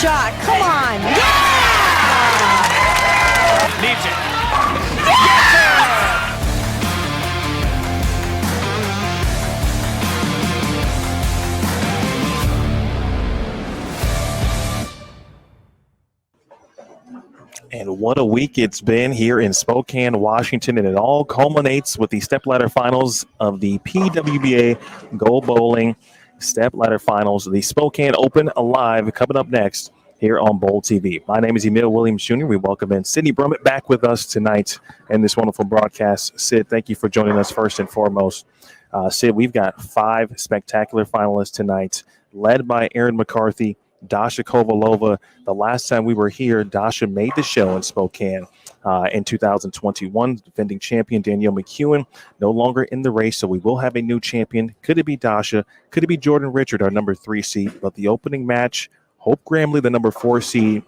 shot. Come on. Yeah! Needs it. And what a week it's been here in Spokane, Washington, and it all culminates with the Stepladder Finals of the PWBA Gold Bowling Stepladder Finals, the Spokane Open Alive, coming up next here on Bowl TV. My name is Emil Williams Jr. We welcome in Sydney Brummett back with us tonight in this wonderful broadcast. Sid, thank you for joining us first and foremost. Sid, we've got 5 spectacular finalists tonight, led by Erin McCarthy, Dasha Kovalova. The last time we were here, Dasha made the show in Spokane in 2021. Defending champion Danielle McEwen no longer in the race, so we will have a new champion. Could it be Dasha? Could it be Jordan Richard, our number 3 seed? But the opening match, Hope Gramley, the number 4 seed.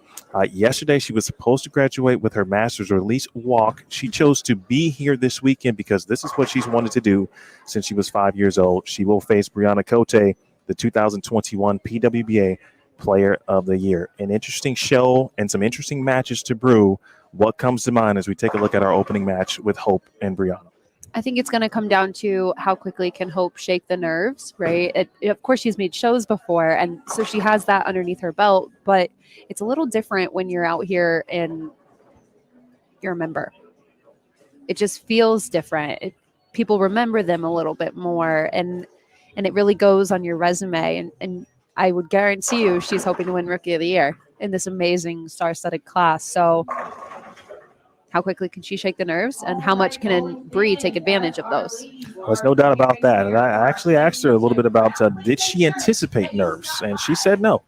Yesterday, she was supposed to graduate with her master's or at least walk. She chose to be here this weekend because this is what she's wanted to do since she was 5 years old. She will face Bryanna Cote, the 2021 PWBA Player of the Year. An interesting show and some interesting matches to brew. What comes to mind as we take a look at our opening match with Hope and Bryanna? I think it's going to come down to how quickly can Hope shake the nerves, right? Of course, she's made shows before, and so she has that underneath her belt, but it's a little different when you're out here and you're a member. It just feels different. People remember them a little bit more, and it really goes on your resume, and I would guarantee you she's hoping to win Rookie of the Year in this amazing star-studded class. So how quickly can she shake the nerves, and how much can Bree take advantage of those? Well, there's no doubt about that. And I actually asked her a little bit about did she anticipate nerves? And she said no.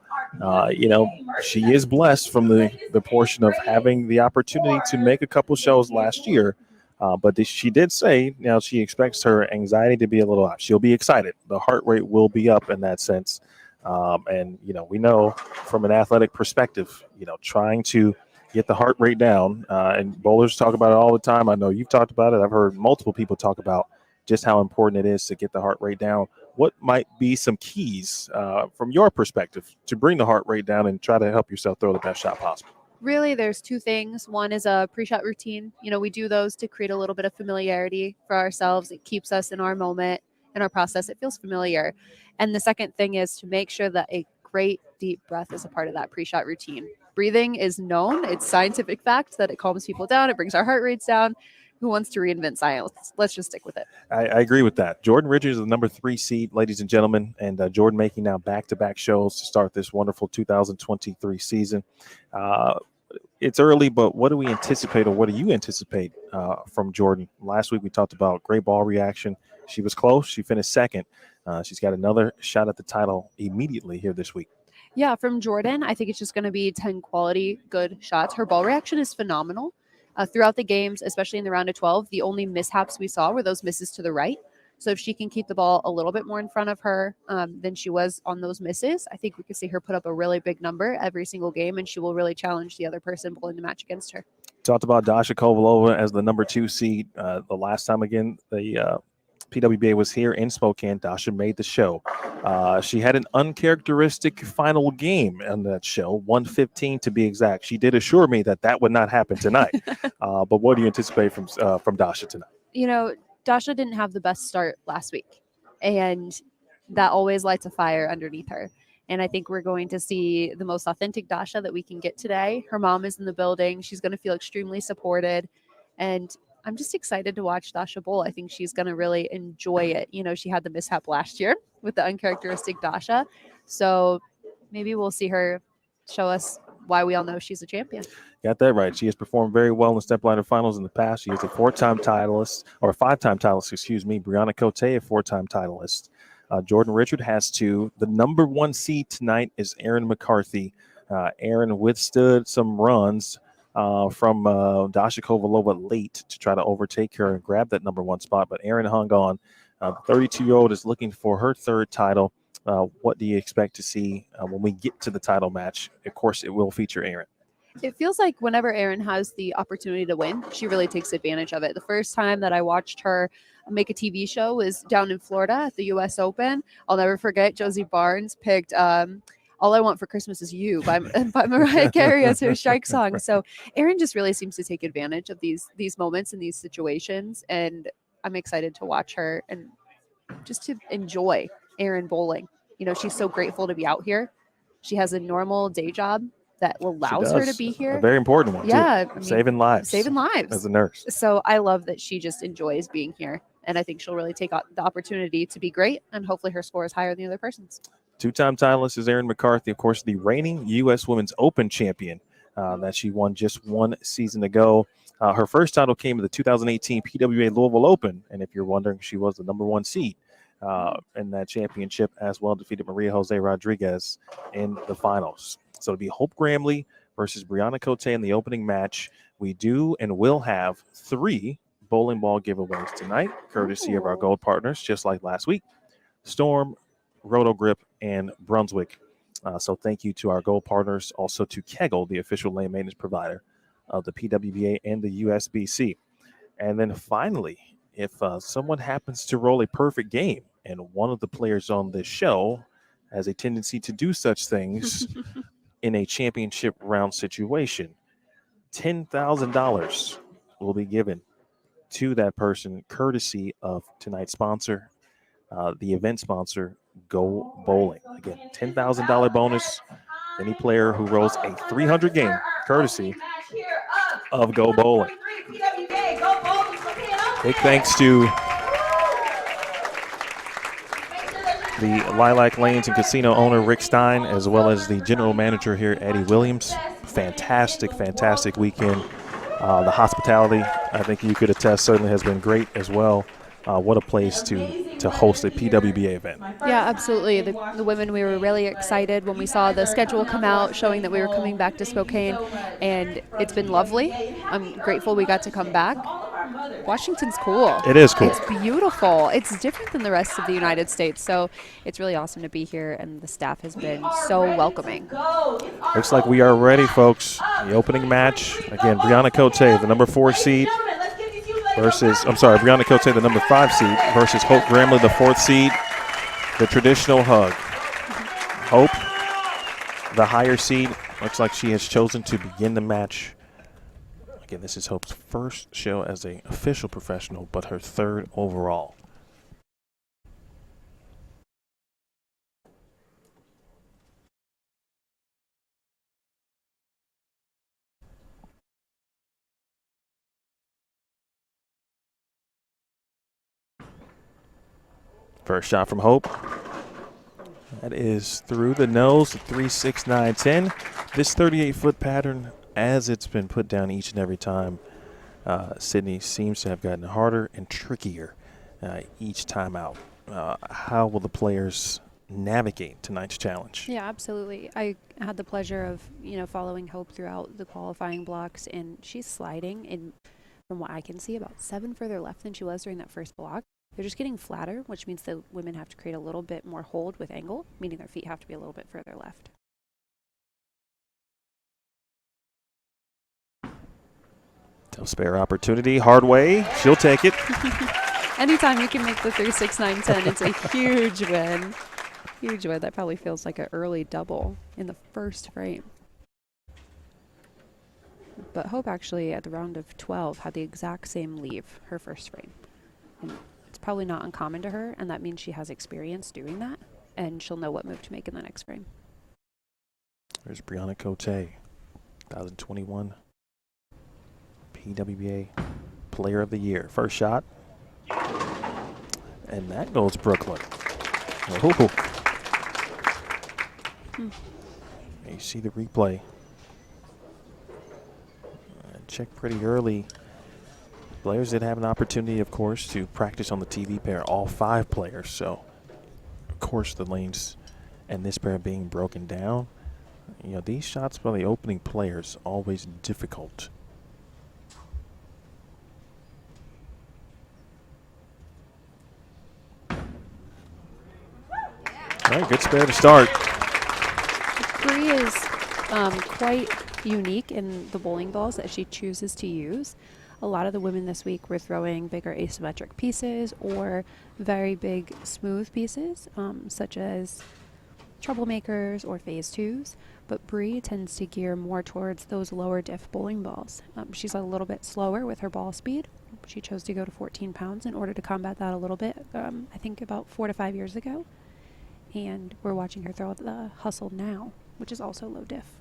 She is blessed from the portion of having the opportunity to make a couple shows last year. But she did say, she expects her anxiety to be a little up. She'll be excited. The heart rate will be up in that sense. We know from an athletic perspective, trying to get the heart rate down, and bowlers talk about it all the time. I know you've talked about it. I've heard multiple people talk about just how important it is to get the heart rate down. What might be some keys from your perspective to bring the heart rate down and try to help yourself throw the best shot possible? Really, there's 2 things. One is a pre-shot routine. We do those to create a little bit of familiarity for ourselves. It keeps us in our moment, in our process. It feels familiar. And the second thing is to make sure that a great deep breath is a part of that pre-shot routine. Breathing is known. It's scientific fact that it calms people down. It brings our heart rates down. Who wants to reinvent science? Let's just stick with it. I agree with that. Jordan Richards is the number 3 seed, ladies and gentlemen, and Jordan making now back-to-back shows to start this wonderful 2023 season. It's early, but what do we anticipate, or what do you anticipate from Jordan? Last week we talked about great ball reaction. She was close. She finished second. She's got another shot at the title immediately here this week. Yeah, from Jordan, I think it's just going to be 10 quality, good shots. Her ball reaction is phenomenal. Throughout the games, especially in the round of 12, the only mishaps we saw were those misses to the right. So if she can keep the ball a little bit more in front of her than she was on those misses, I think we could see her put up a really big number every single game, and she will really challenge the other person bowling the match against her. Talked about Dasha Kovalova as the number 2 seed. The last time, again, the PWBA was here in Spokane. Dasha made the show. She had an uncharacteristic final game in that show, 115 to be exact. She did assure me that would not happen tonight. But what do you anticipate from Dasha tonight? Dasha didn't have the best start last week, and that always lights a fire underneath her. And I think we're going to see the most authentic Dasha that we can get today. Her mom is in the building. She's going to feel extremely supported, and I'm just excited to watch Dasha bowl. I think she's going to really enjoy it. She had the mishap last year with the uncharacteristic Dasha. So maybe we'll see her show us why we all know she's a champion. Got that right. She has performed very well in the Stepladder Finals in the past. She is a 5-time titleist. Bryanna Cote, a 4-time titleist. Jordan Richard has 2. The number 1 seed tonight is Erin McCarthy. Erin withstood some runs from Dasha Kovalova late to try to overtake her and grab that number 1 spot, but Erin hung on. The 32-year-old is looking for her 3rd title. What do you expect to see when we get to the title match? Of course, it will feature Erin. It feels like whenever Erin has the opportunity to win, she really takes advantage of it. The first time that I watched her make a TV show was down in Florida at the U.S. Open. I'll never forget Josie Barnes picked All I Want for Christmas Is You by Mariah Carey as her strike song. So Erin just really seems to take advantage of these moments and these situations, and I'm excited to watch her and just to enjoy Erin bowling. She's so grateful to be out here. She has a normal day job that allows her to be here. A very important one, yeah, too. Saving lives as a nurse. So I love that she just enjoys being here, and I think she'll really take the opportunity to be great, and hopefully her score is higher than the other person's. Two-time titleist is Erin McCarthy, of course, the reigning U.S. Women's Open champion that she won just one season ago. Her first title came in the 2018 PWBA Louisville Open, and if you're wondering, she was the number 1 seed in that championship, as well defeated Maria Jose Rodriguez in the finals. So it'll be Hope Gramley versus Bryanna Cote in the opening match. We do and will have 3 bowling ball giveaways tonight, courtesy of our gold partners, just like last week. Storm, Roto Grip, and Brunswick. So thank you to our gold partners, also to Kegel, the official lane maintenance provider of the PWBA and the USBC. And then finally, if someone happens to roll a perfect game and one of the players on this show has a tendency to do such things in a championship round situation, $10,000 will be given to that person, courtesy of tonight's sponsor, the event sponsor, Go Bowling. Again, $10,000 bonus. Any player who rolls a 300 game, courtesy of Go Bowling. Big thanks to the Lilac Lanes and Casino owner, Rick Stein, as well as the general manager here, Eddie Williams. Fantastic, fantastic weekend. The hospitality, I think you could attest, certainly has been great as well. What a place to host a PWBA event. Yeah, absolutely. The women, we were really excited when we saw the schedule come out showing that we were coming back to Spokane, and it's been lovely. I'm grateful we got to come back. Washington's cool. It is cool. It's beautiful. It's different than the rest of the United States, so it's really awesome to be here, and the staff has been so welcoming. Looks like we are ready, folks. The opening match, again, Bryanna Cote, the number 4 seed, Bryanna Cote, the number 5 seed, versus Hope Gramley, the 4th seed. The traditional hug. Hope, the higher seed, looks like she has chosen to begin the match. Again, this is Hope's first show as an official professional, but her 3rd overall. First shot from Hope. That is through the nose, 3, 6, 9, 10. This 38-foot pattern, as it's been put down each and every time, Sydney seems to have gotten harder and trickier each time out. How will the players navigate tonight's challenge? Yeah, absolutely. I had the pleasure of, following Hope throughout the qualifying blocks, and she's sliding in, from what I can see, about 7 further left than she was during that first block. They're just getting flatter, which means the women have to create a little bit more hold with angle, meaning their feet have to be a little bit further left. Tough spare opportunity, hard way. She'll take it. Anytime you can make the 3, 6, 9, 10, it's a huge win. Huge win. That probably feels like an early double in the first frame. But Hope actually, at the round of 12, had the exact same leave, her first frame. And it's probably not uncommon to her, and that means she has experience doing that, and she'll know what move to make in the next frame. There's Bryanna Cote, 2021 PWBA Player of the Year. First shot. And that goes Brooklyn. Oh. You see the replay. Check pretty early. Players did have an opportunity, of course, to practice on the TV pair, all 5 players. So, of course, the lanes and this pair being broken down. These shots by the opening players always difficult. All right, good spare to start. Bree is quite unique in the bowling balls that she chooses to use. A lot of the women this week were throwing bigger asymmetric pieces or very big smooth pieces, such as troublemakers or phase twos, but Bree tends to gear more towards those lower diff bowling balls. She's a little bit slower with her ball speed. She chose to go to 14 pounds in order to combat that a little bit, I think about 4 to 5 years ago. And we're watching her throw the hustle now, which is also low diff.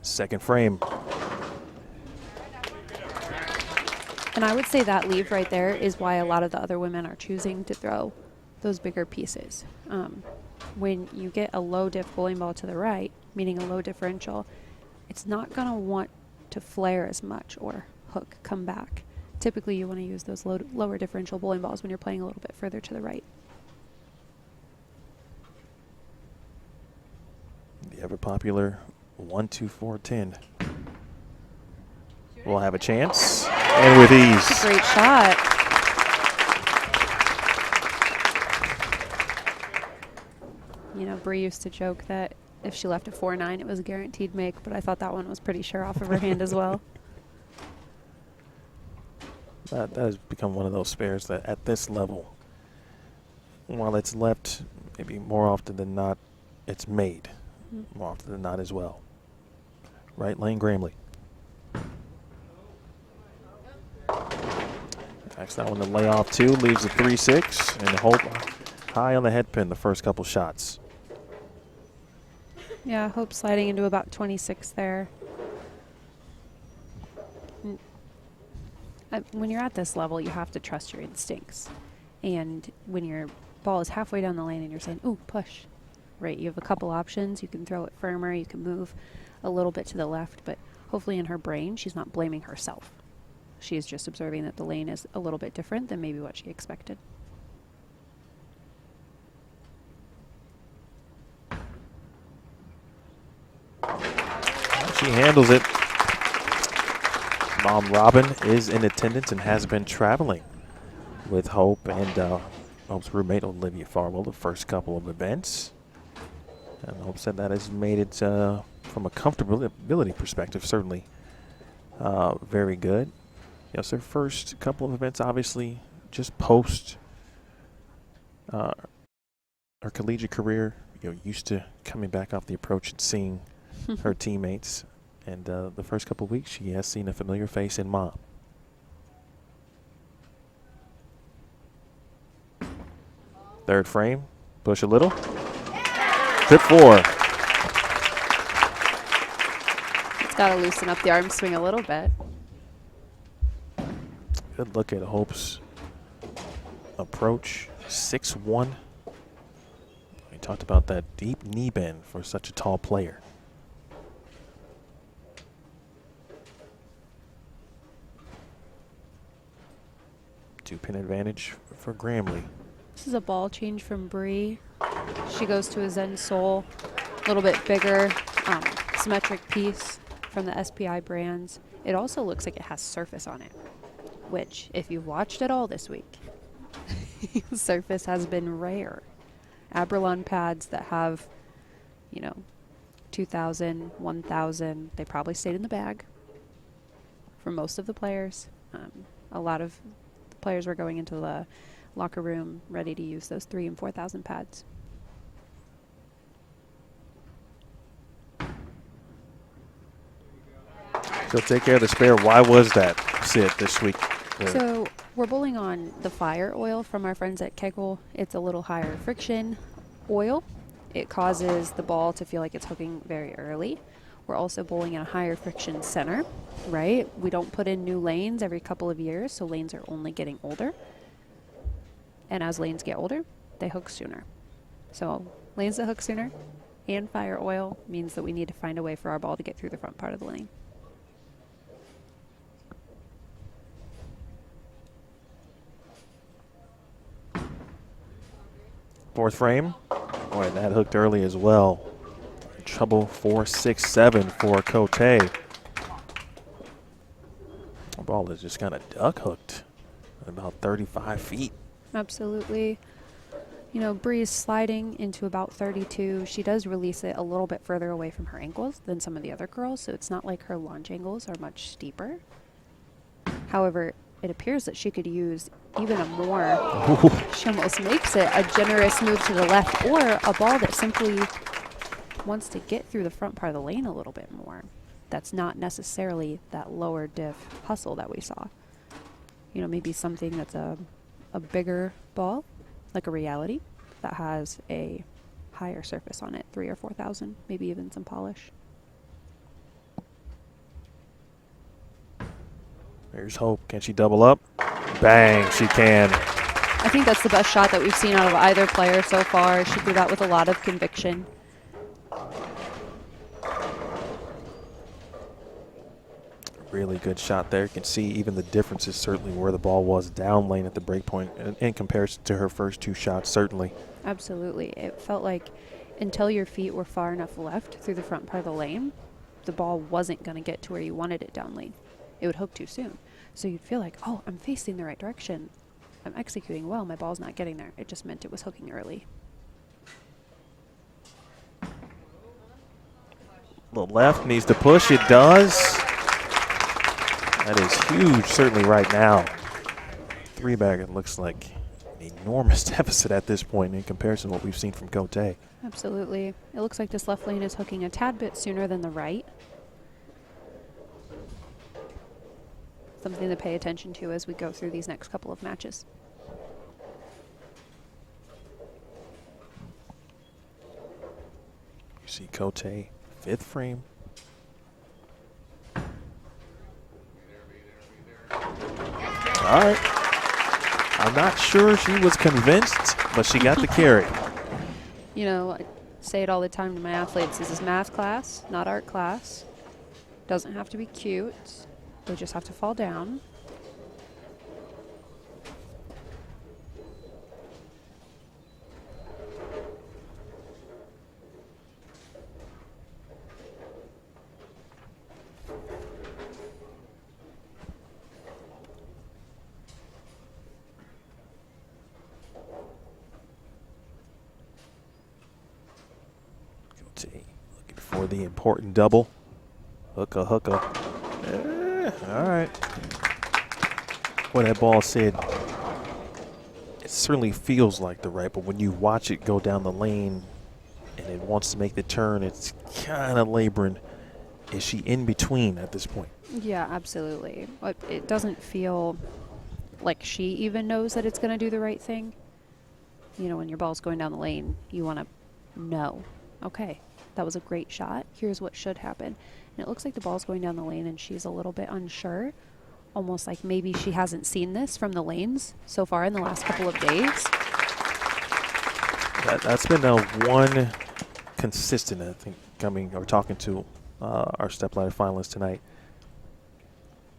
Second frame. And I would say that leave right there is why a lot of the other women are choosing to throw those bigger pieces. When you get a low diff bowling ball to the right, meaning a low differential, it's not going to want to flare as much or hook, come back. Typically, you want to use those lower differential bowling balls when you're playing a little bit further to the right. The ever popular 1, 2, 4, 10. We'll have a chance, and with ease. That's a great shot. You know, Bree used to joke that if she left a 4-9, it was a guaranteed make, but I thought that one was pretty sure off of her hand as well. That has become one of those spares that at this level, while it's left, maybe more often than not, it's made more often than not as well. Right lane, Gramley. Backs that one to lay off 2, leaves a 3-6, and Hope high on the head pin the first couple shots. Yeah, Hope sliding into about 26 there. When you're at this level, you have to trust your instincts. And when your ball is halfway down the lane and you're saying, ooh, push, right? You have a couple options. You can throw it firmer. You can move a little bit to the left. But hopefully in her brain, she's not blaming herself. She is just observing that the lane is a little bit different than maybe what she expected. She handles it. Mom Robin is in attendance and has been traveling with Hope and Hope's roommate Olivia Farwell the first couple of events. And Hope said that has made it, from a comfortability perspective, certainly very good. Yes, her first couple of events, obviously, just post her collegiate career, used to coming back off the approach and seeing her teammates. And the first couple of weeks, she has seen a familiar face in Mom. Third frame, push a little. Trip 4. It's got to loosen up the arm swing a little bit. Good look at Hope's approach. 6'1". We talked about that deep knee bend for such a tall player. Two-pin advantage for Gramley. This is a ball change from Bree. She goes to a Zen Soul, a little bit bigger, symmetric piece from the SPI brands. It also looks like it has surface on it, which, if you've watched it all this week, surface has been rare. Abralon pads that have, 2,000, 1,000, they probably stayed in the bag for most of the players. A lot of the players were going into the locker room ready to use those 3,000 and 4,000 pads. She'll take care of the spare. Why was that, Sid, this week? So we're bowling on the fire oil from our friends at Kegel. It's a little higher friction oil. It causes the ball to feel like it's hooking very early. We're also bowling in a higher friction center, right? We don't put in new lanes every couple of years, so lanes are only getting older. And as lanes get older, they hook sooner. So lanes that hook sooner and fire oil means that we need to find a way for our ball to get through the front part of the lane. Fourth frame. Boy, that hooked early as well. Trouble 4, 6, 7 for Cote. The ball is just kind of duck hooked at about 35 feet. Absolutely. Bree's sliding into about 32. She does release it a little bit further away from her ankles than some of the other girls, so it's not like her launch angles are much steeper. However, it appears that she could use even a more. Ooh. She almost makes it a generous move to the left, or a ball that simply wants to get through the front part of the lane a little bit more. That's not necessarily that lower diff hustle that we saw. You know, maybe something that's a bigger ball, like a reality, that has a higher surface on it, 3,000 or 4,000, maybe even some polish. There's hope. Can she double up? Bang, she can. I think that's the best shot that we've seen out of either player so far. She threw that with a lot of conviction. Really good shot there. You can see even the differences certainly where the ball was down lane at the break point in comparison to her first 2 shots, certainly. Absolutely. It felt like until your feet were far enough left through the front part of the lane, the ball wasn't going to get to where you wanted it down lane. It would hook too soon. So you'd feel like, oh, I'm facing the right direction. I'm executing well. My ball's not getting there. It just meant it was hooking early. The left needs to push. It does. That is huge, certainly right now. 3-bagger looks like an enormous deficit at this point in comparison to what we've seen from Cote. Absolutely. It looks like this left lane is hooking a tad bit sooner than the right. Something to pay attention to as we go through these next couple of matches. You see Cote, 5th frame. All right. I'm not sure she was convinced, but she got the carry. You know, I say it all the time to my athletes. This is math class, not art class. Doesn't have to be cute. They just have to fall down. Looking for the important double. Hooka, hooka. All right. What that ball said, it certainly feels like the right, but when you watch it go down the lane and it wants to make the turn, it's kind of laboring. Is she in between at this point? Yeah, absolutely. But it doesn't feel like she even knows that it's going to do the right thing. You know, when your ball's going down the lane, you want to know, okay, that was a great shot. Here's what should happen. And it looks like the ball's going down the lane and she's a little bit unsure. Almost like maybe she hasn't seen this from the lanes so far in the last couple of days. That's been one consistent, I think, talking to our Stepladder finalists tonight.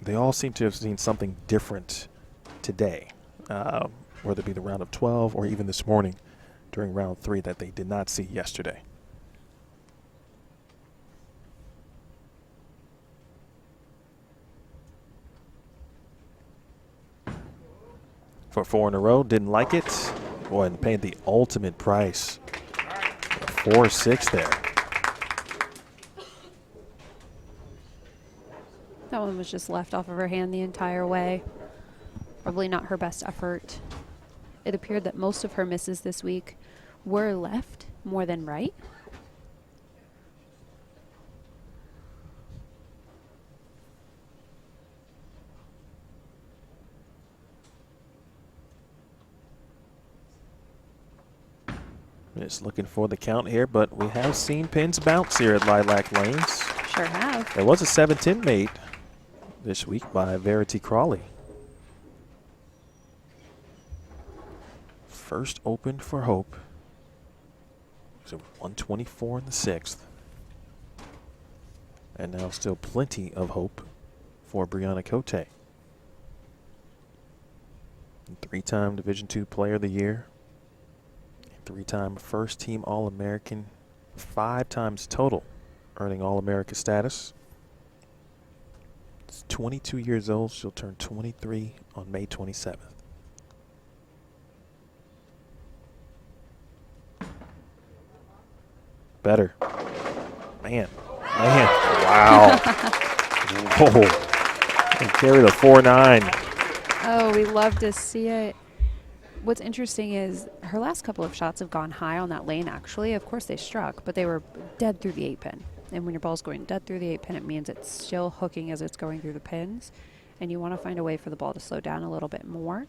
They all seem to have seen something different today, whether it be the round of 12 or even this morning during round 3 that they did not see yesterday. For 4 in a row, didn't like it. Boy, and paid the ultimate price. 4-6 there. That one was just left off of her hand the entire way. Probably not her best effort. It appeared that most of her misses this week were left more than right. Just looking for the count here, but we have seen pins bounce here at Lilac Lanes. Sure have. There was a 7-10 made this week by Verity Crawley. First open for Hope. So 124 in the 6th. And now still plenty of hope for Bryanna Cote. 3-time Division II Player of the Year. 3-time first team All-American, 5 times total earning All-America status. She's 22 years old. She'll turn 23 on May 27th. Better. Man. Wow. Whoa. And carry the 4-9. Oh, we love to see it. What's interesting is her last couple of shots have gone high on that lane, actually. Of course, they struck, but they were dead through the 8-pin. And when your ball's going dead through the 8-pin, it means it's still hooking as it's going through the pins. And you want to find a way for the ball to slow down a little bit more.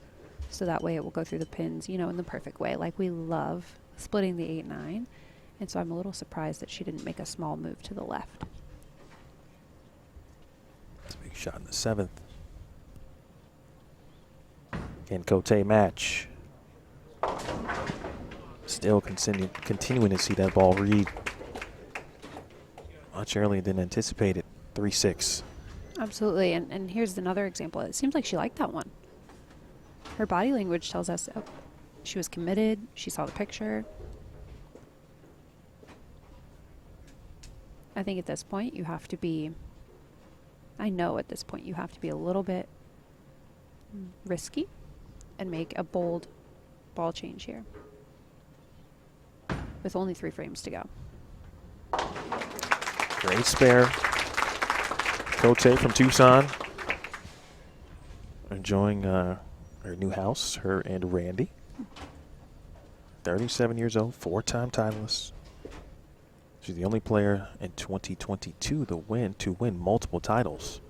So that way it will go through the pins, you know, in the perfect way. Like we love splitting the 8-9. And so I'm a little surprised that she didn't make a small move to the left. It's a big shot in the 7th. Again, Cote match. Still continuing to see that ball read much earlier than anticipated. 3-6. Absolutely. And here's another example. It seems like she liked that one. Her body language tells us she was committed. She saw the picture. I think at this point you have to be, I know at this point you have to be a little bit risky and make a bold ball change here with only 3 frames to go. Great spare. Cote from Tucson. Enjoying her new house, her and Randy. 37 years old, 4-time titleist. She's the only player in 2022 to win multiple titles.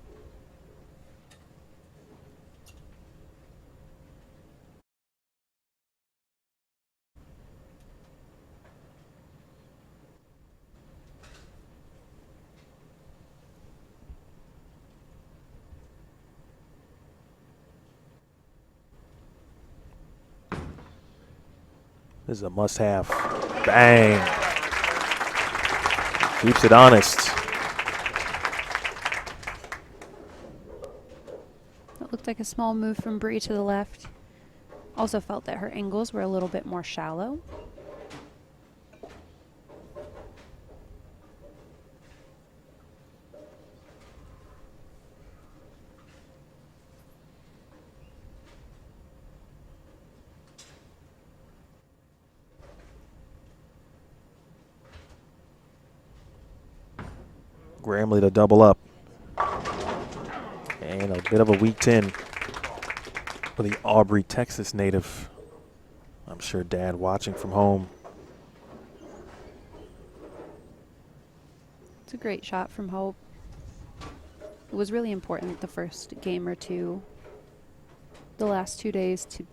This is a must-have. Bang. Keeps it honest. It looked like a small move from Bree to the left. Also felt that her angles were a little bit more shallow. Gramley to double up. And a bit of a weak 10 for the Aubrey, Texas native. I'm sure Dad watching from home. It's a great shot from Hope. It was really important the first game or two, the last 2 days, to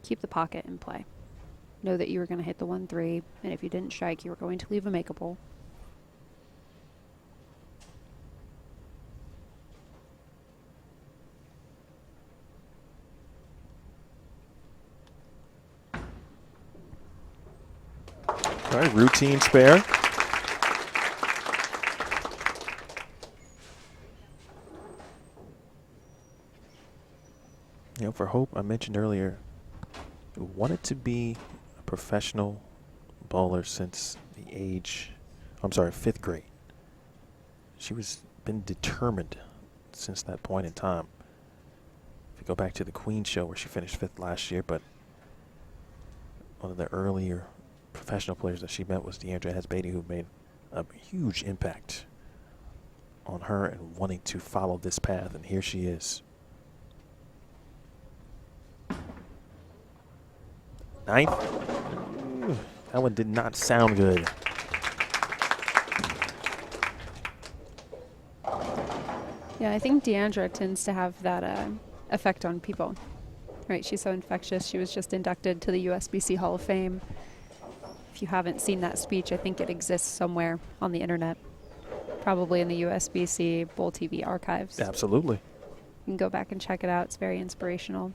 keep the pocket in play. Know that you were going to hit the 1-3, and if you didn't strike, you were going to leave a makeable. All right, routine spare. You know, for Hope, I mentioned earlier, wanted to be a professional bowler since the age, I'm sorry, 5th grade. She was been determined since that point in time. If you go back to the Queen show where she finished 5th last year, but one of the earlier professional players that she met was Deandra Hesbeatty, who made a huge impact on her and wanting to follow this path, and here she is. 9th. Ooh, that one did not sound good. Yeah, I think Deandra tends to have that effect on people. Right, she's so infectious. She was just inducted to the USBC Hall of Fame. If you haven't seen that speech, I think it exists somewhere on the internet, probably in the USBC Bowl TV archives. Absolutely. You can go back and check it out. It's very inspirational.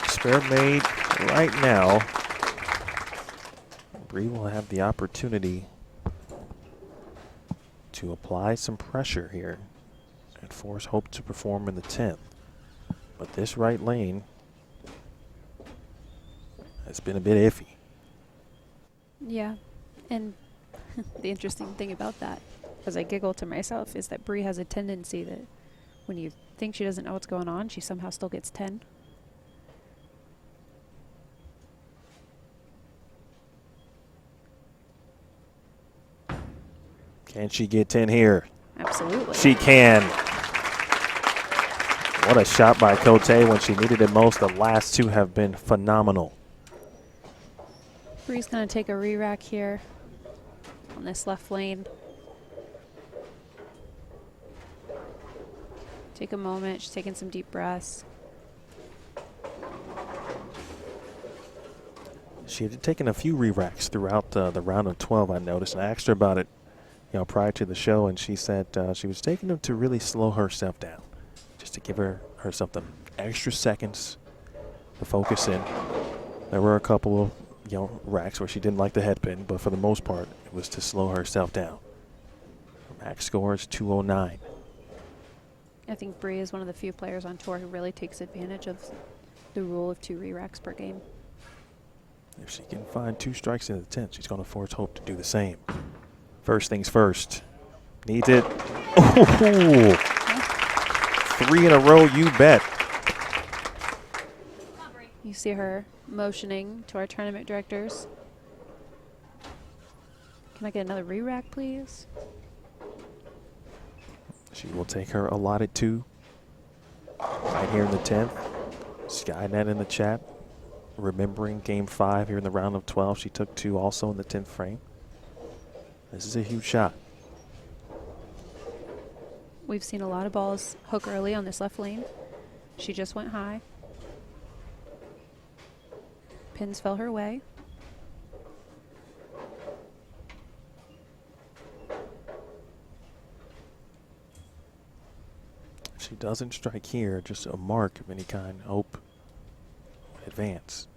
Spare made right now. Bree will have the opportunity to apply some pressure here and force Hope to perform in the 10th. But this right lane has been a bit iffy. Yeah, and the interesting thing about that, as I giggle to myself, is that Bree has a tendency that when you think she doesn't know what's going on, she somehow still gets 10. Can she get 10 here? Absolutely. She can. What a shot by Cote when she needed it most. The last two have been phenomenal. Bree's going to take a re-rack here on this left lane. Take a moment. She's taking some deep breaths. She had taken a few re-racks throughout the round of 12, I noticed. And I asked her about it, prior to the show, and she said she was taking them to really slow herself down, just to give herself the extra seconds to focus in. There were a couple of racks where she didn't like the headpin, but for the most part, it was to slow herself down. Max score is 209. I think Bree is one of the few players on tour who really takes advantage of the rule of 2 re-racks per game. If she can find 2 strikes in the 10th, she's going to force Hope to do the same. First things first. Needs it. Ooh. 3 in a row, you bet. You see her motioning to our tournament directors. Can I get another re-rack, please? She will take her allotted 2 right here in the 10th. Skynet in the chat. Remembering game 5 here in the round of 12. She took 2 also in the 10th frame. This is a huge shot. We've seen a lot of balls hook early on this left lane. She just went high. Pins fell her way. If she doesn't strike here, just a mark of any kind. Hope would advance.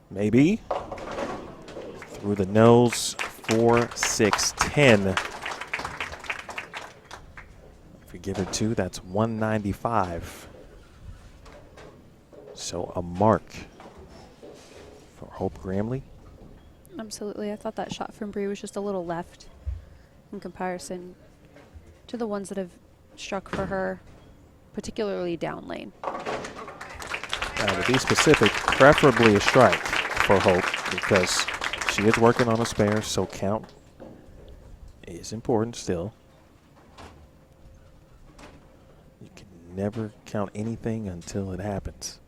Maybe. Through the nose, 4, 6, 10. If we give her 2, that's 195. So a mark for Hope Gramley. Absolutely. I thought that shot from Bree was just a little left in comparison to the ones that have struck for her, particularly down lane. To be specific, preferably a strike for Hope because she is working on a spare, so count is important still. You can never count anything until it happens.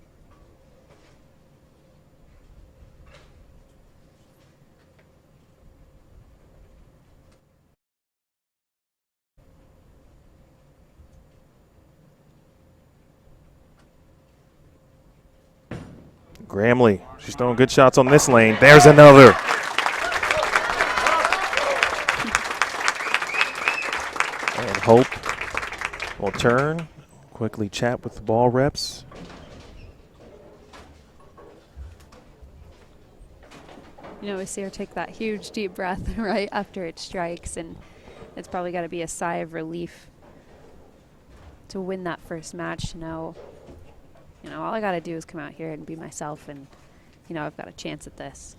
Gramley, she's throwing good shots on this lane. There's another. And Hope will turn, quickly chat with the ball reps. We see her take that huge deep breath right after it strikes, and it's probably got to be a sigh of relief to win that first match. All I got to do is come out here and be myself, and, I've got a chance at this.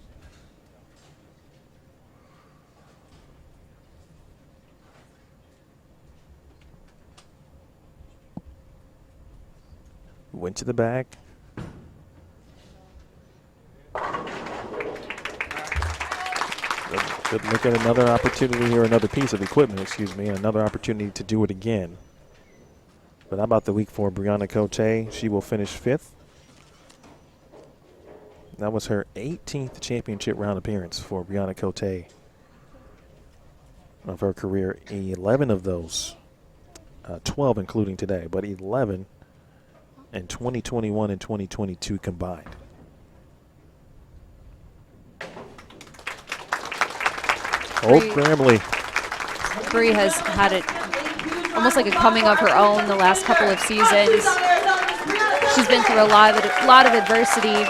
Went to the bag. Good look at another opportunity here, another piece of equipment, excuse me, and another opportunity to do it again. But how about the week for Bryanna Cote? She will finish 5th. That was her 18th championship round appearance for Bryanna Cote of her career. 11 of those, 12 including today, but 11 in 2021 and 2022 combined. Hope Gramley. Bree has had it almost like a coming of her own the last couple of seasons. She's been through a lot of adversity.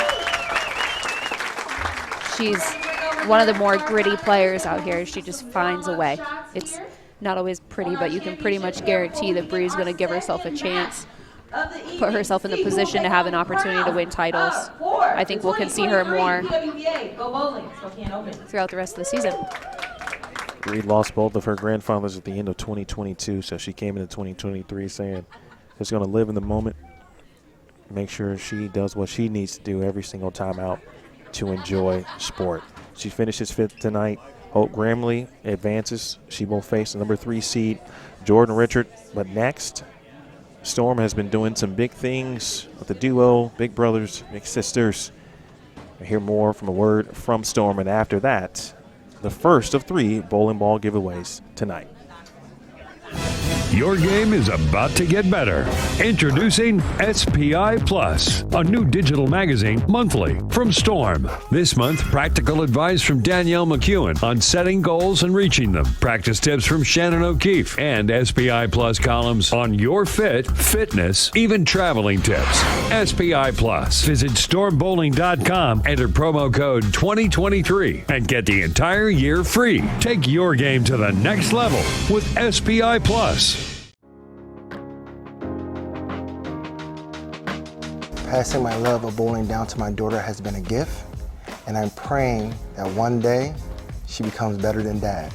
She's one of the more gritty players out here. She just finds a way. It's not always pretty, but you can pretty much guarantee that Bree's going to give herself a chance, put herself in the position to have an opportunity to win titles. I think we'll see her more throughout the rest of the season. Bree lost both of her grandfathers at the end of 2022, so she came into 2023 saying, just going to live in the moment make sure she does what she needs to do every single time out to enjoy sport. She finishes 5th tonight. Hope Gramley advances. She will face the number 3 seed, Jordan Richard. But next, Storm has been doing some big things with the duo, big brothers, big sisters. We'll hear more from a word from Storm, and after that, the first of 3 bowling ball giveaways tonight. Your game is about to get better. Introducing SPI Plus, a new digital magazine monthly from Storm. This month, practical advice from Danielle McEwen on setting goals and reaching them. Practice tips from Shannon O'Keefe and SPI Plus columns on your fitness, even traveling tips. SPI Plus. Visit stormbowling.com, enter promo code 2023 and get the entire year free. Take your game to the next level with SPI Plus. Passing my love of bowling down to my daughter has been a gift, and I'm praying that one day she becomes better than Dad.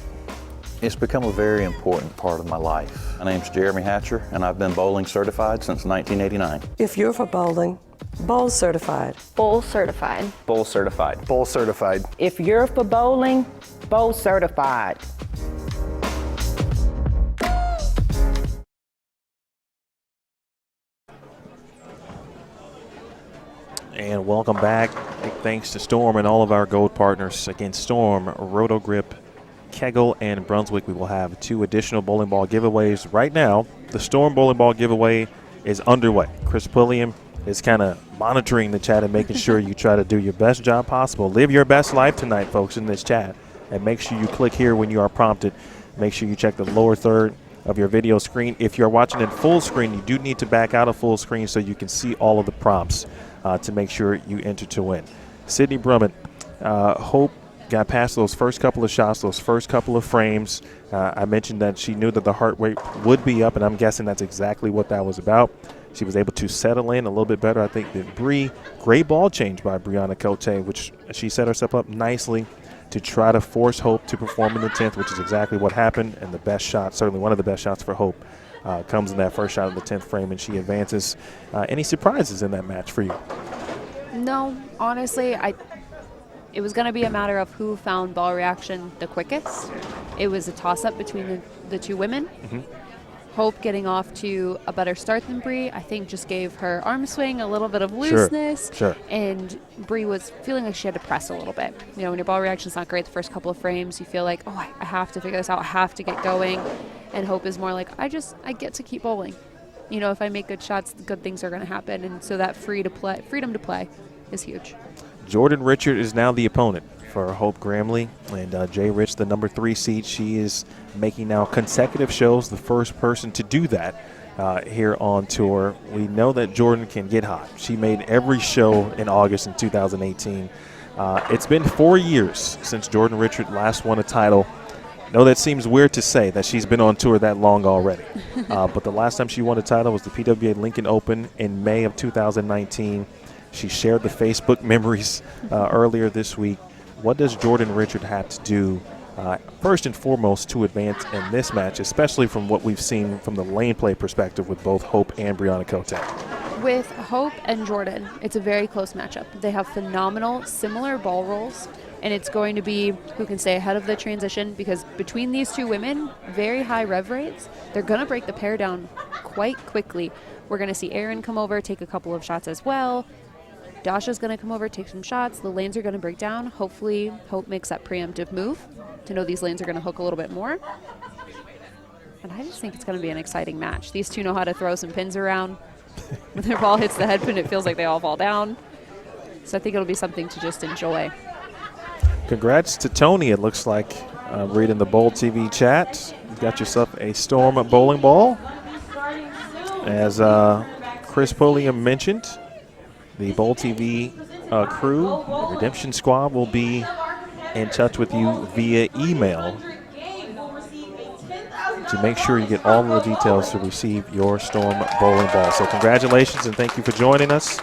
It's become a very important part of my life. My name's Jeremy Hatcher, and I've been bowling certified since 1989. If you're for bowling, bowl certified. Bowl certified. Bowl certified. Bowl certified. If you're for bowling, bowl certified. And welcome back. Big thanks to Storm and all of our gold partners. Again, Storm, Rotogrip, Kegel, and Brunswick. We will have 2 additional bowling ball giveaways. Right now, the Storm bowling ball giveaway is underway. Chris Pulliam is kind of monitoring the chat and making sure you try to do your best job possible. Live your best life tonight, folks, in this chat. And make sure you click here when you are prompted. Make sure you check the lower third of your video screen. If you're watching in full screen, you do need to back out of full screen so you can see all of the prompts to make sure you enter to win. Sydney Brummett, Hope got past those first couple of shots, those first couple of frames. I mentioned that she knew that the heart rate would be up, and I'm guessing that's exactly what that was about. She was able to settle in a little bit better, I think, than Bree. Great ball change by Bryanna Cote, which she set herself up nicely to try to force Hope to perform in the 10th, which is exactly what happened. And the best shot, certainly one of the best shots for Hope, comes in that first shot of the 10th frame, and she advances. Any surprises in that match for you? No, honestly, it was going to be a matter of who found ball reaction the quickest. It was a toss-up between the 2 women. Mm-hmm. Hope getting off to a better start than Bree, I think, just gave her arm swing a little bit of looseness. Sure. And Bree was feeling like she had to press a little bit. You know, when your ball reaction's not great the first couple of frames, you feel like, oh, I have to figure this out. I have to get going. And Hope is more like, I get to keep bowling. You know, if I make good shots, good things are going to happen. And so that freedom to play is huge. Jordan Richard is now the opponent for Hope Gramley, and Jay Rich, the number 3 seed. She is making now consecutive shows, the first person to do that here on tour. We know that Jordan can get hot. She made every show in August in 2018. It's been 4 years since Jordan Richard last won a title. I know that seems weird to say that she's been on tour that long already, but the last time she won a title was the PWBA Lincoln Open in May of 2019. She shared the Facebook memories earlier this week. What does Jordan Richard have to do, first and foremost, to advance in this match, especially from what we've seen from the lane play perspective with both Hope and Bryanna Cote? With Hope and Jordan, it's a very close matchup. They have phenomenal, similar ball rolls, and it's going to be who can stay ahead of the transition, because between these 2 women, very high rev rates, they're going to break the pair down quite quickly. We're going to see Erin come over, take a couple of shots as well. Dasha's going to come over, take some shots. The lanes are going to break down. Hopefully, Hope makes that preemptive move to know these lanes are going to hook a little bit more. And I just think it's going to be an exciting match. These 2 know how to throw some pins around. When their ball hits the head pin, it feels like they all fall down. So I think it'll be something to just enjoy. Congrats to Tony, it looks like. Reading the Bowl TV chat. You've got yourself a Storm bowling ball. As Chris Pulliam mentioned, the Bowl TV crew, the Redemption Squad, will be in touch with you via email to make sure you get all of the details to receive your Storm bowling ball. So congratulations and thank you for joining us.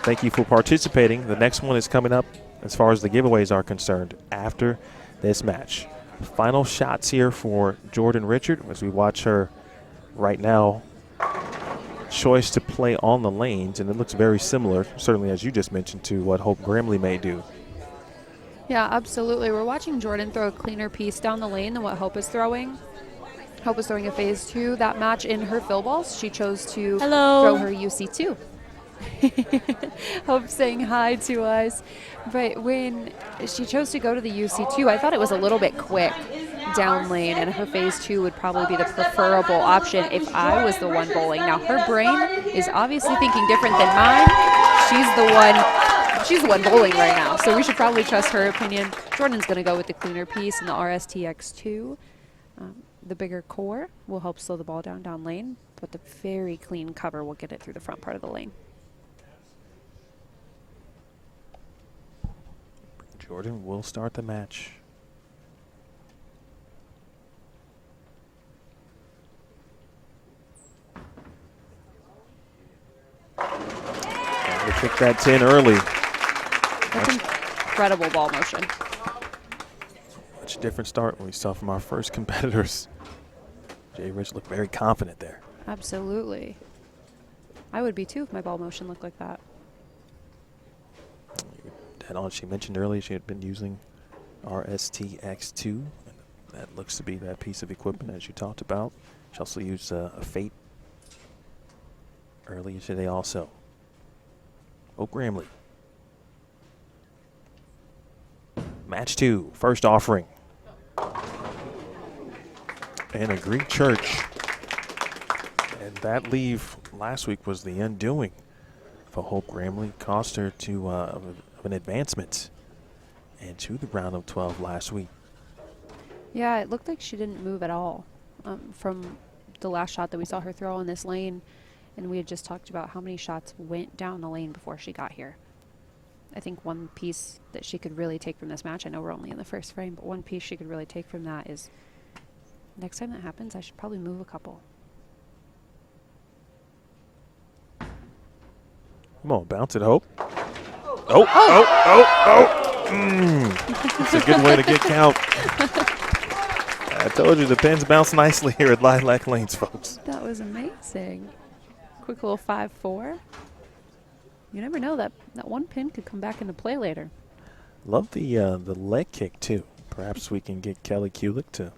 Thank you for participating. The next one is coming up as far as the giveaways are concerned after this match. Final shots here for Jordan Richard as we watch her right now choice to play on the lanes, and it looks very similar, certainly as you just mentioned, to what Hope Gramley may do. Yeah, absolutely. We're watching Jordan throw a cleaner piece down the lane than what Hope is throwing. Hope is throwing a phase 2. That match in her fill balls, she chose to throw her UC2. Hope saying hi to us. But when she chose to go to the UC2, I thought it was a little bit quick down lane, and her phase 2 would probably be the preferable option if I was the one bowling. Now, her brain is obviously thinking different than mine. She's the one bowling right now, so we should probably trust her opinion. Jordan's going to go with the cleaner piece in the RSTX2. The bigger core will help slow the ball down lane, but the very clean cover will get it through the front part of the lane. Jordan will start the match. Got to kick that 10 early. That's incredible ball motion. Much different start when we saw from our first competitors. Jay Rich looked very confident there. Absolutely. I would be too if my ball motion looked like that. She mentioned earlier she had been using RSTX2. That looks to be that piece of equipment as you talked about. She also used a Fate earlier today also. Hope Gramley. Match 2, first offering. And a Greek church. And that leave last week was the undoing for Hope Gramley. Cost her to an advancement and to the round of 12 last week. Yeah, it looked like she didn't move at all from the last shot that we saw her throw on this lane. And we had just talked about how many shots went down the lane before she got here. I think one piece that she could really take from this match, I know we're only in the first frame, but one piece she could really take from that is next time that happens, I should probably move a couple. Come on, bounce it, Hope. It's a good way to get count. I told you the pins bounce nicely here at Lilac Lanes, folks. That was amazing. Quick little 5-4. You never know, that one pin could come back into play later. Love the leg kick, too. Perhaps we can get Kelly Kulick to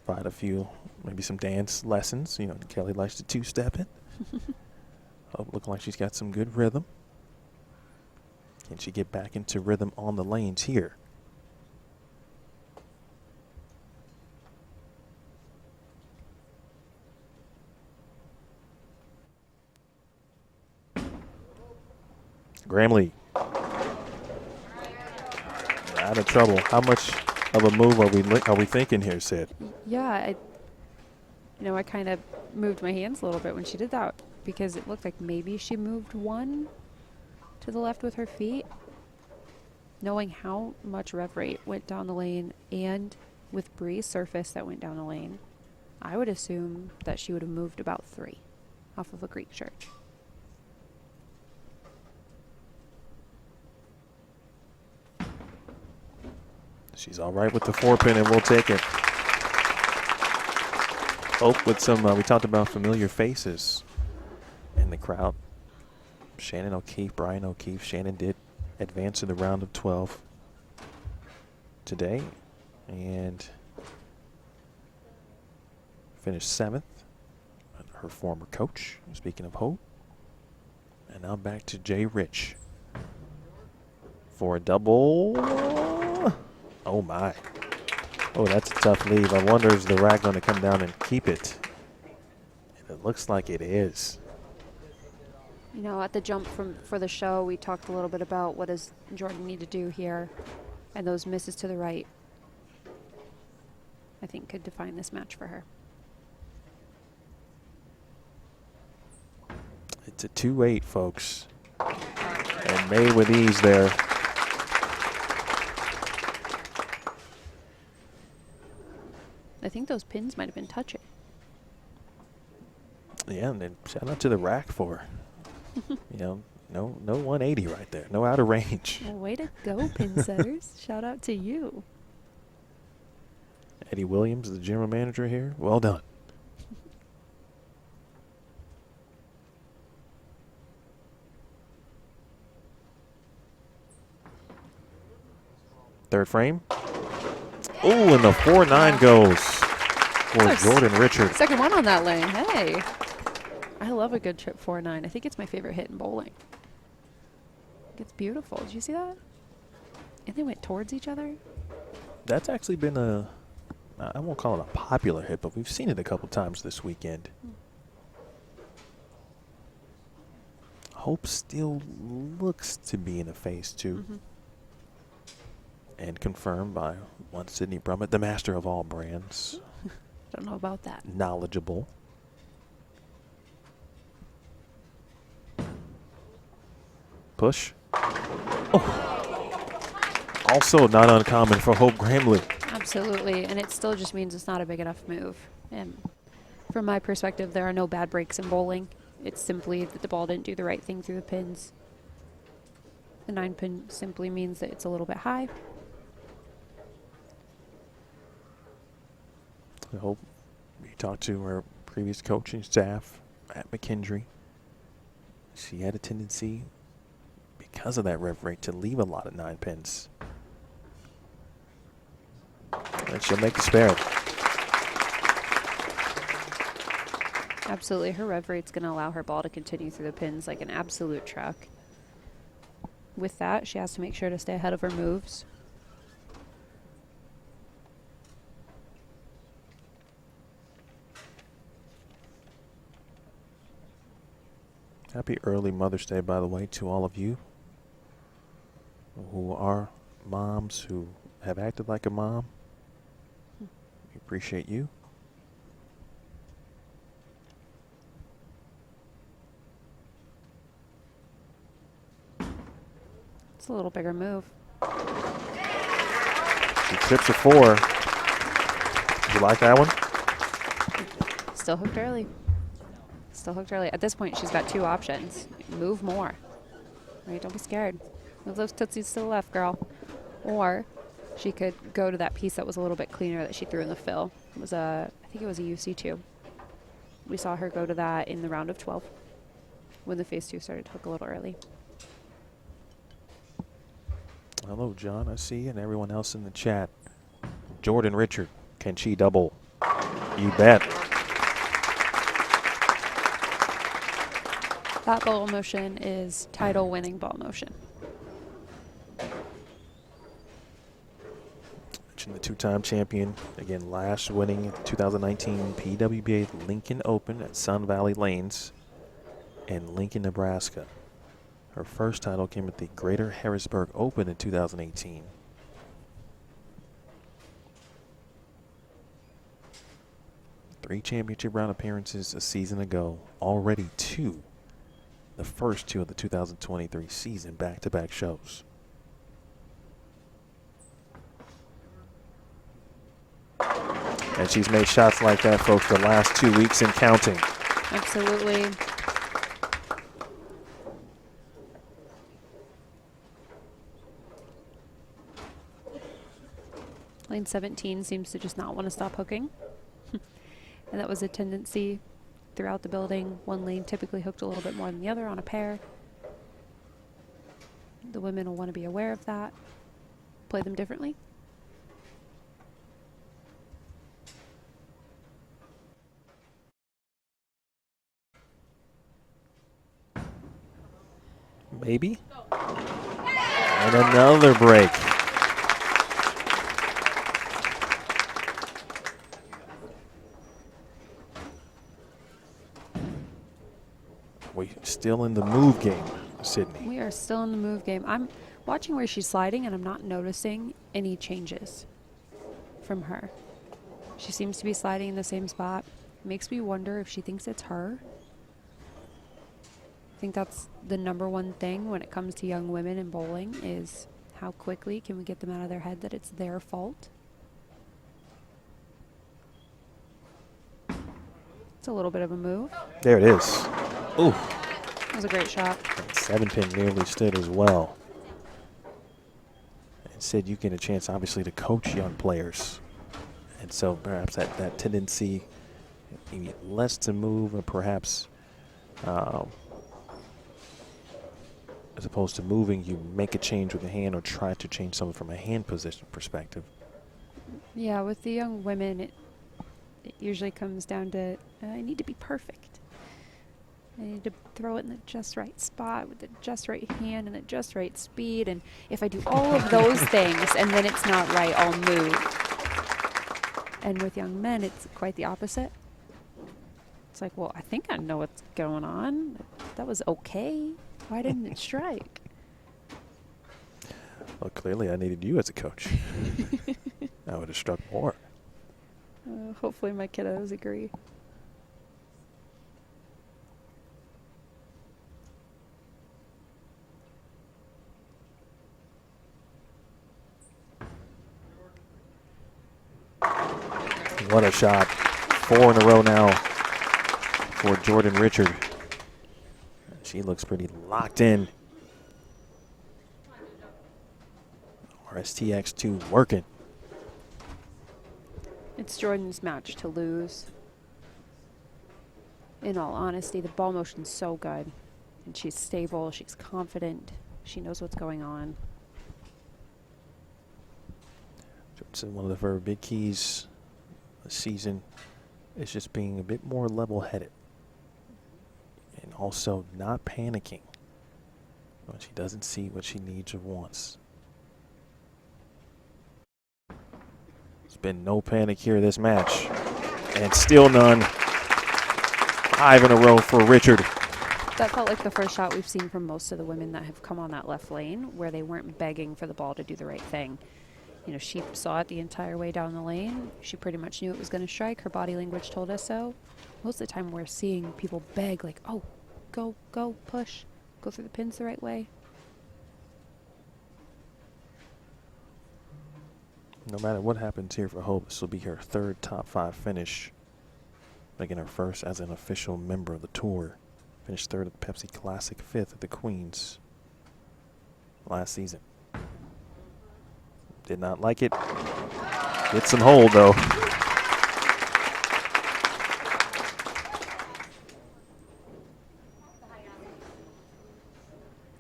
provide a few, maybe some dance lessons. You know, Kelly likes to two-step it. Hope looking like she's got some good rhythm. Can she get back into rhythm on the lanes here? Gramley out of trouble. How much of a move are we thinking here, Sid? Yeah, I kind of moved my hands a little bit when she did that because it looked like maybe she moved one to the left with her feet. Knowing how much rev rate went down the lane and with Bree's surface that went down the lane, I would assume that she would have moved about 3 off of a Greek church. She's all right with the 4-pin, and we'll take it. Hope with some, we talked about familiar faces in the crowd. Shannon O'Keefe, Brian O'Keefe. Shannon did advance to the round of 12 today and finished 7th. Her former coach, speaking of Hope. And now back to Jay Rich for a double. Oh, my. Oh, that's a tough leave. I wonder is the rack going to come down and keep it? And it looks like it is. You know, at the jump for the show, we talked a little bit about what does Jordan need to do here, and those misses to the right, I think, could define this match for her. It's a 2-8, folks. And made with ease there. I think those pins might have been touching. Yeah, and then shout out to the rack for, you know, no 180 right there. No out of range. Well, way to go, pin setters. Shout out to you. Eddie Williams, the general manager here. Well done. Third frame. Oh, and the 4-9 goes for Jordan Richard. Second one on that lane. Hey. I love a good trip 4-9. I think it's my favorite hit in bowling. It's beautiful. Did you see that? And they went towards each other. That's actually been a, I won't call it a popular hit, but we've seen it a couple times this weekend. Hope still looks to be in a phase 2. And confirmed by one Sydney Brummett, the master of all brands. Don't know about that. Knowledgeable. Push. Oh. Also not uncommon for Hope Gramley. Absolutely. And it still just means it's not a big enough move. And from my perspective, there are no bad breaks in bowling. It's simply that the ball didn't do the right thing through the pins. The 9 pin simply means that it's a little bit high. I hope you talked to her previous coaching staff at McKendree. She had a tendency, because of that rev rate, to leave a lot of 9 pins. And she'll make the spare. Absolutely. Her rev rate's going to allow her ball to continue through the pins like an absolute truck. With that, she has to make sure to stay ahead of her moves. Happy early Mother's Day, by the way, to all of you who are moms, who have acted like a mom. We appreciate you. It's a little bigger move. She trips a 4. You like that one? Still hooked early. Still hooked early. At this point, she's got 2 options. Move more. Right? Don't be scared. Move those tootsies to the left, girl. Or she could go to that piece that was a little bit cleaner that she threw in the fill. It was I think it was a UC2. We saw her go to that in the round of 12 when the phase 2 started to hook a little early. Hello, John. I see you, and everyone else in the chat. Jordan Richard, can she double? You bet. That ball motion is title winning ball motion. Mentioned the 2-time champion, again, last winning 2019 PWBA Lincoln Open at Sun Valley Lanes in Lincoln, Nebraska. Her first title came at the Greater Harrisburg Open in 2018. Three championship round appearances a season ago, already 2. The first 2 of the 2023 season back-to-back shows. And she's made shots like that, folks, the last 2 weeks and counting. Absolutely. Lane 17 seems to just not want to stop hooking. And that was a tendency throughout the building. One lane typically hooked a little bit more than the other on a pair. The women will want to be aware of that. Play them differently. Maybe. And another break. We're still in the move game, Sydney. We are still in the move game. I'm watching where she's sliding, and I'm not noticing any changes from her. She seems to be sliding in the same spot. It makes me wonder if she thinks it's her. I think that's the #1 thing when it comes to young women in bowling is how quickly can we get them out of their head that it's their fault. It's a little bit of a move. There it is. Ooh. That was a great shot. That 7-pin nearly stood as well. And Sid, you get a chance, obviously, to coach young players. And so perhaps that tendency, maybe less to move and perhaps as opposed to moving, you make a change with your hand or try to change something from a hand position perspective. Yeah, with the young women, it usually comes down to I need to be perfect. I need to throw it in the just right spot with the just right hand and the just right speed. And if I do all of those things and then it's not right, I'll move. And with young men, it's quite the opposite. It's like, well, I think I know what's going on. That was okay. Why didn't it strike? Well, clearly I needed you as a coach. I would have struck more. Hopefully my kiddos agree. What a shot. 4 in a row now for Jordan Richard. She looks pretty locked in. RSTX2 working. It's Jordan's match to lose. In all honesty, the ball motion's so good. And she's stable, she's confident, she knows what's going on. One of her big keys this season is just being a bit more level-headed. And also not panicking when she doesn't see what she needs or wants. There's been no panic here this match. And still none. 5 in a row for Richard. That felt like the first shot we've seen from most of the women that have come on that left lane, where they weren't begging for the ball to do the right thing. You know, she saw it the entire way down the lane. She pretty much knew it was going to strike. Her body language told us so. Most of the time we're seeing people beg like, oh, go, push. Go through the pins the right way. No matter what happens here for Hope, this will be her 3rd top 5 finish. Making her first as an official member of the tour. Finished 3rd at the Pepsi Classic, 5th at the Queens last season. Did not like it. Get some hold, though.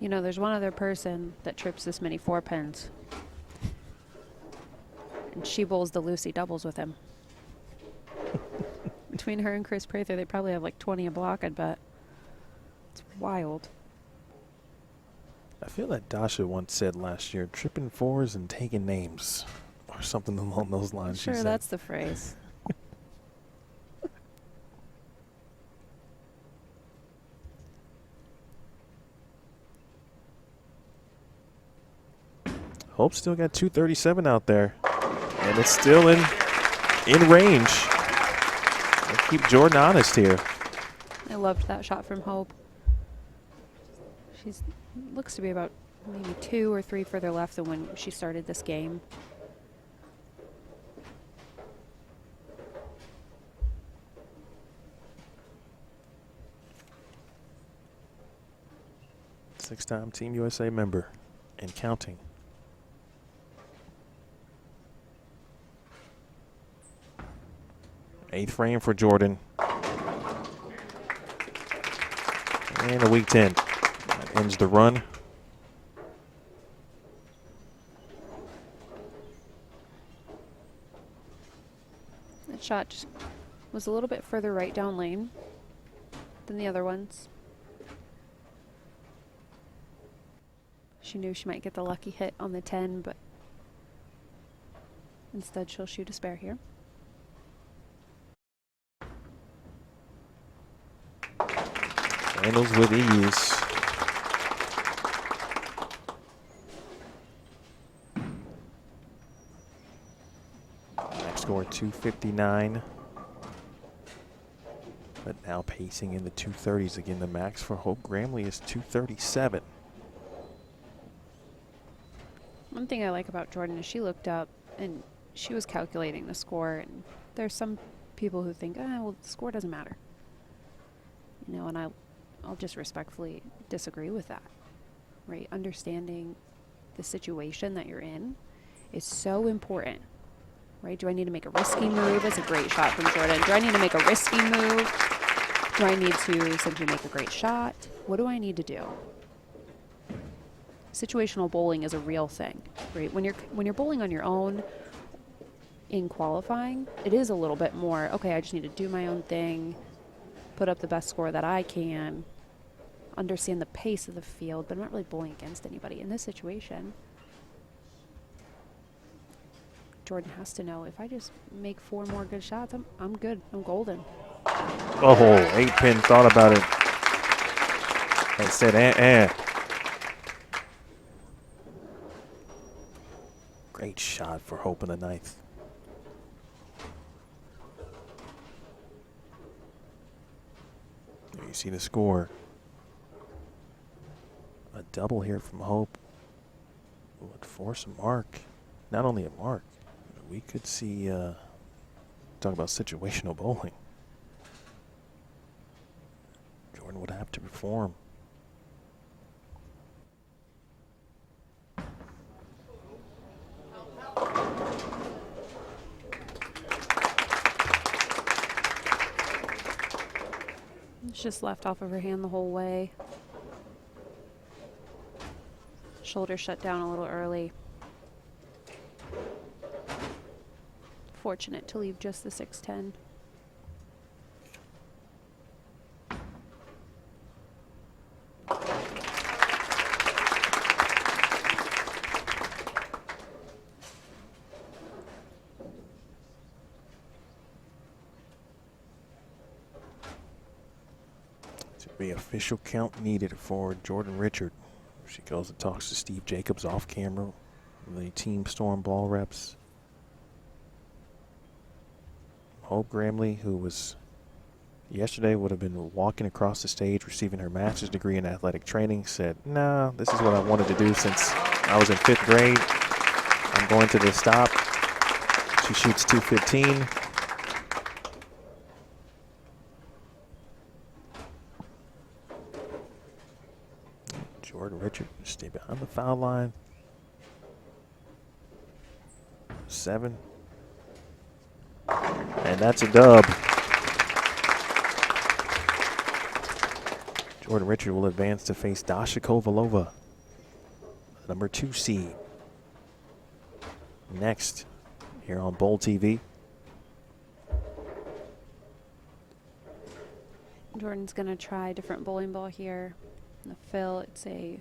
You know, there's one other person that trips this many 4-pins. And she bowls the Lucy doubles with him. Between her and Chris Prather, they probably have like 20 a block, I'd bet. It's wild. I feel that Dasha once said last year, tripping 4s and taking names. Or something along those lines. Sure, that's the phrase. Hope still got 237 out there. And it's still in range. We'll keep Jordan honest here. I loved that shot from Hope. She's looks to be about maybe 2 or 3 further left than when she started this game. Six-time Team USA member and counting. Eighth frame for Jordan. And a weak 10. That ends the run. That shot just was a little bit further right down lane than the other ones. She knew she might get the lucky hit on the 10, but instead she'll shoot a spare here. Handles with ease. Next score 259. But now pacing in the 230s again. The max for Hope Gramley is 237. One thing I like about Jordan is she looked up and she was calculating the score. And there's some people who think, well, the score doesn't matter. You know, and I'll just respectfully disagree with that, right? Understanding the situation that you're in is so important, right? Do I need to make a risky move? That's a great shot from Jordan. Do I need to make a risky move? Do I need to simply make a great shot? What do I need to do? situational bowling is a real thing, right? When you're bowling on your own in qualifying, it is a little bit more, okay, I just need to do my own thing, put up the best score that I can, understand the pace of the field, but I'm not really bowling against anybody. In this situation, Jordan has to know, if I just make 4 more good shots, I'm good. I'm golden. Oh, 8-pin thought about it and said, Great shot for Hope in the 9th. There you see the score. A double here from Hope would force a mark. Not only a mark, we could see, talk about situational bowling. Jordan would have to perform. It's just left off of her hand the whole way. Shoulder shut down a little early. Fortunate to leave just the 610. The official count needed for Jordan Richard. She goes and talks to Steve Jacobs off camera, the Team Storm ball reps. Hope Gramley, who was yesterday would have been walking across the stage receiving her master's degree in athletic training, said, nah, this is what I wanted to do since I was in 5th grade. I'm going to the stop. She shoots 215. Jordan Richard stay behind the foul line. 7. And that's a dub. Jordan Richard will advance to face Dasha Kovalova, number 2 seed. Next, here on Bowl TV. Jordan's gonna try a different bowling ball here. In the fill, it's a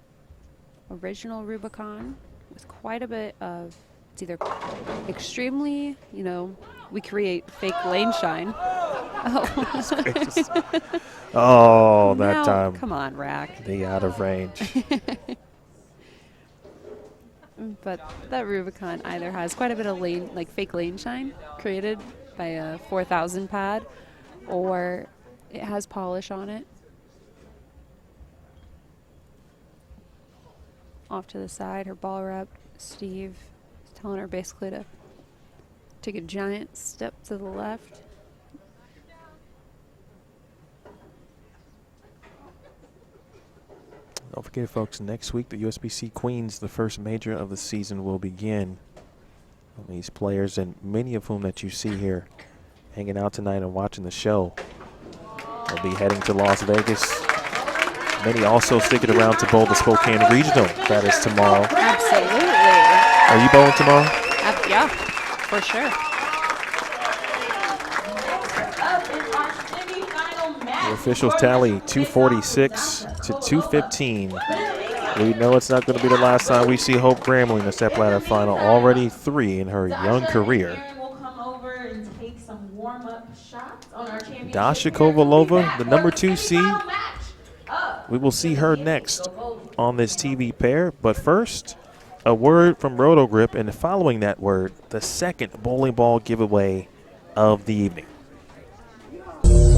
original Rubicon with quite a bit of, it's either extremely, you know, we create fake lane shine. Oh, oh, that now, time. Come on, Rack. The out of range. But that Rubicon either has quite a bit of lane, like fake lane shine created by a 4000 pad, or it has polish on it. Off to the side, her ball rep, Steve, is telling her basically to take a giant step to the left. Don't forget, folks, next week the USBC Queens, the first major of the season, will begin. These players, and many of whom that you see here hanging out tonight and watching the show, will be heading to Las Vegas. Many also sticking around to bowl the Spokane Regional. That is tomorrow. Absolutely. Are you bowling tomorrow? Yeah, for sure. The officials tally 246 to 215. We know it's not going to be the last time we see Hope Gramley in the Stepladder final. Already 3 in her young career. Dasha Kovalova, the number 2 seed. We will see her next on this TV pair. But first, a word from RotoGrip, and following that word, the second bowling ball giveaway of the evening.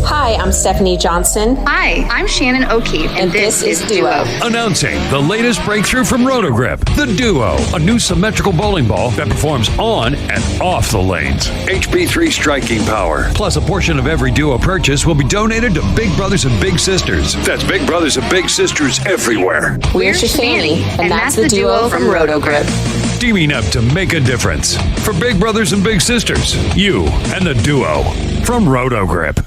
Hi, I'm Stephanie Johnson. Hi, I'm Shannon O'Keefe, and this is Duo. Announcing the latest breakthrough from RotoGrip, the Duo, a new symmetrical bowling ball that performs on and off the lanes. HP3 striking power. Plus, a portion of every Duo purchase will be donated to Big Brothers and Big Sisters. That's Big Brothers and Big Sisters everywhere. We're Shifani, and that's the Duo from RotoGrip. Teaming up to make a difference. For Big Brothers and Big Sisters, you and the Duo from RotoGrip.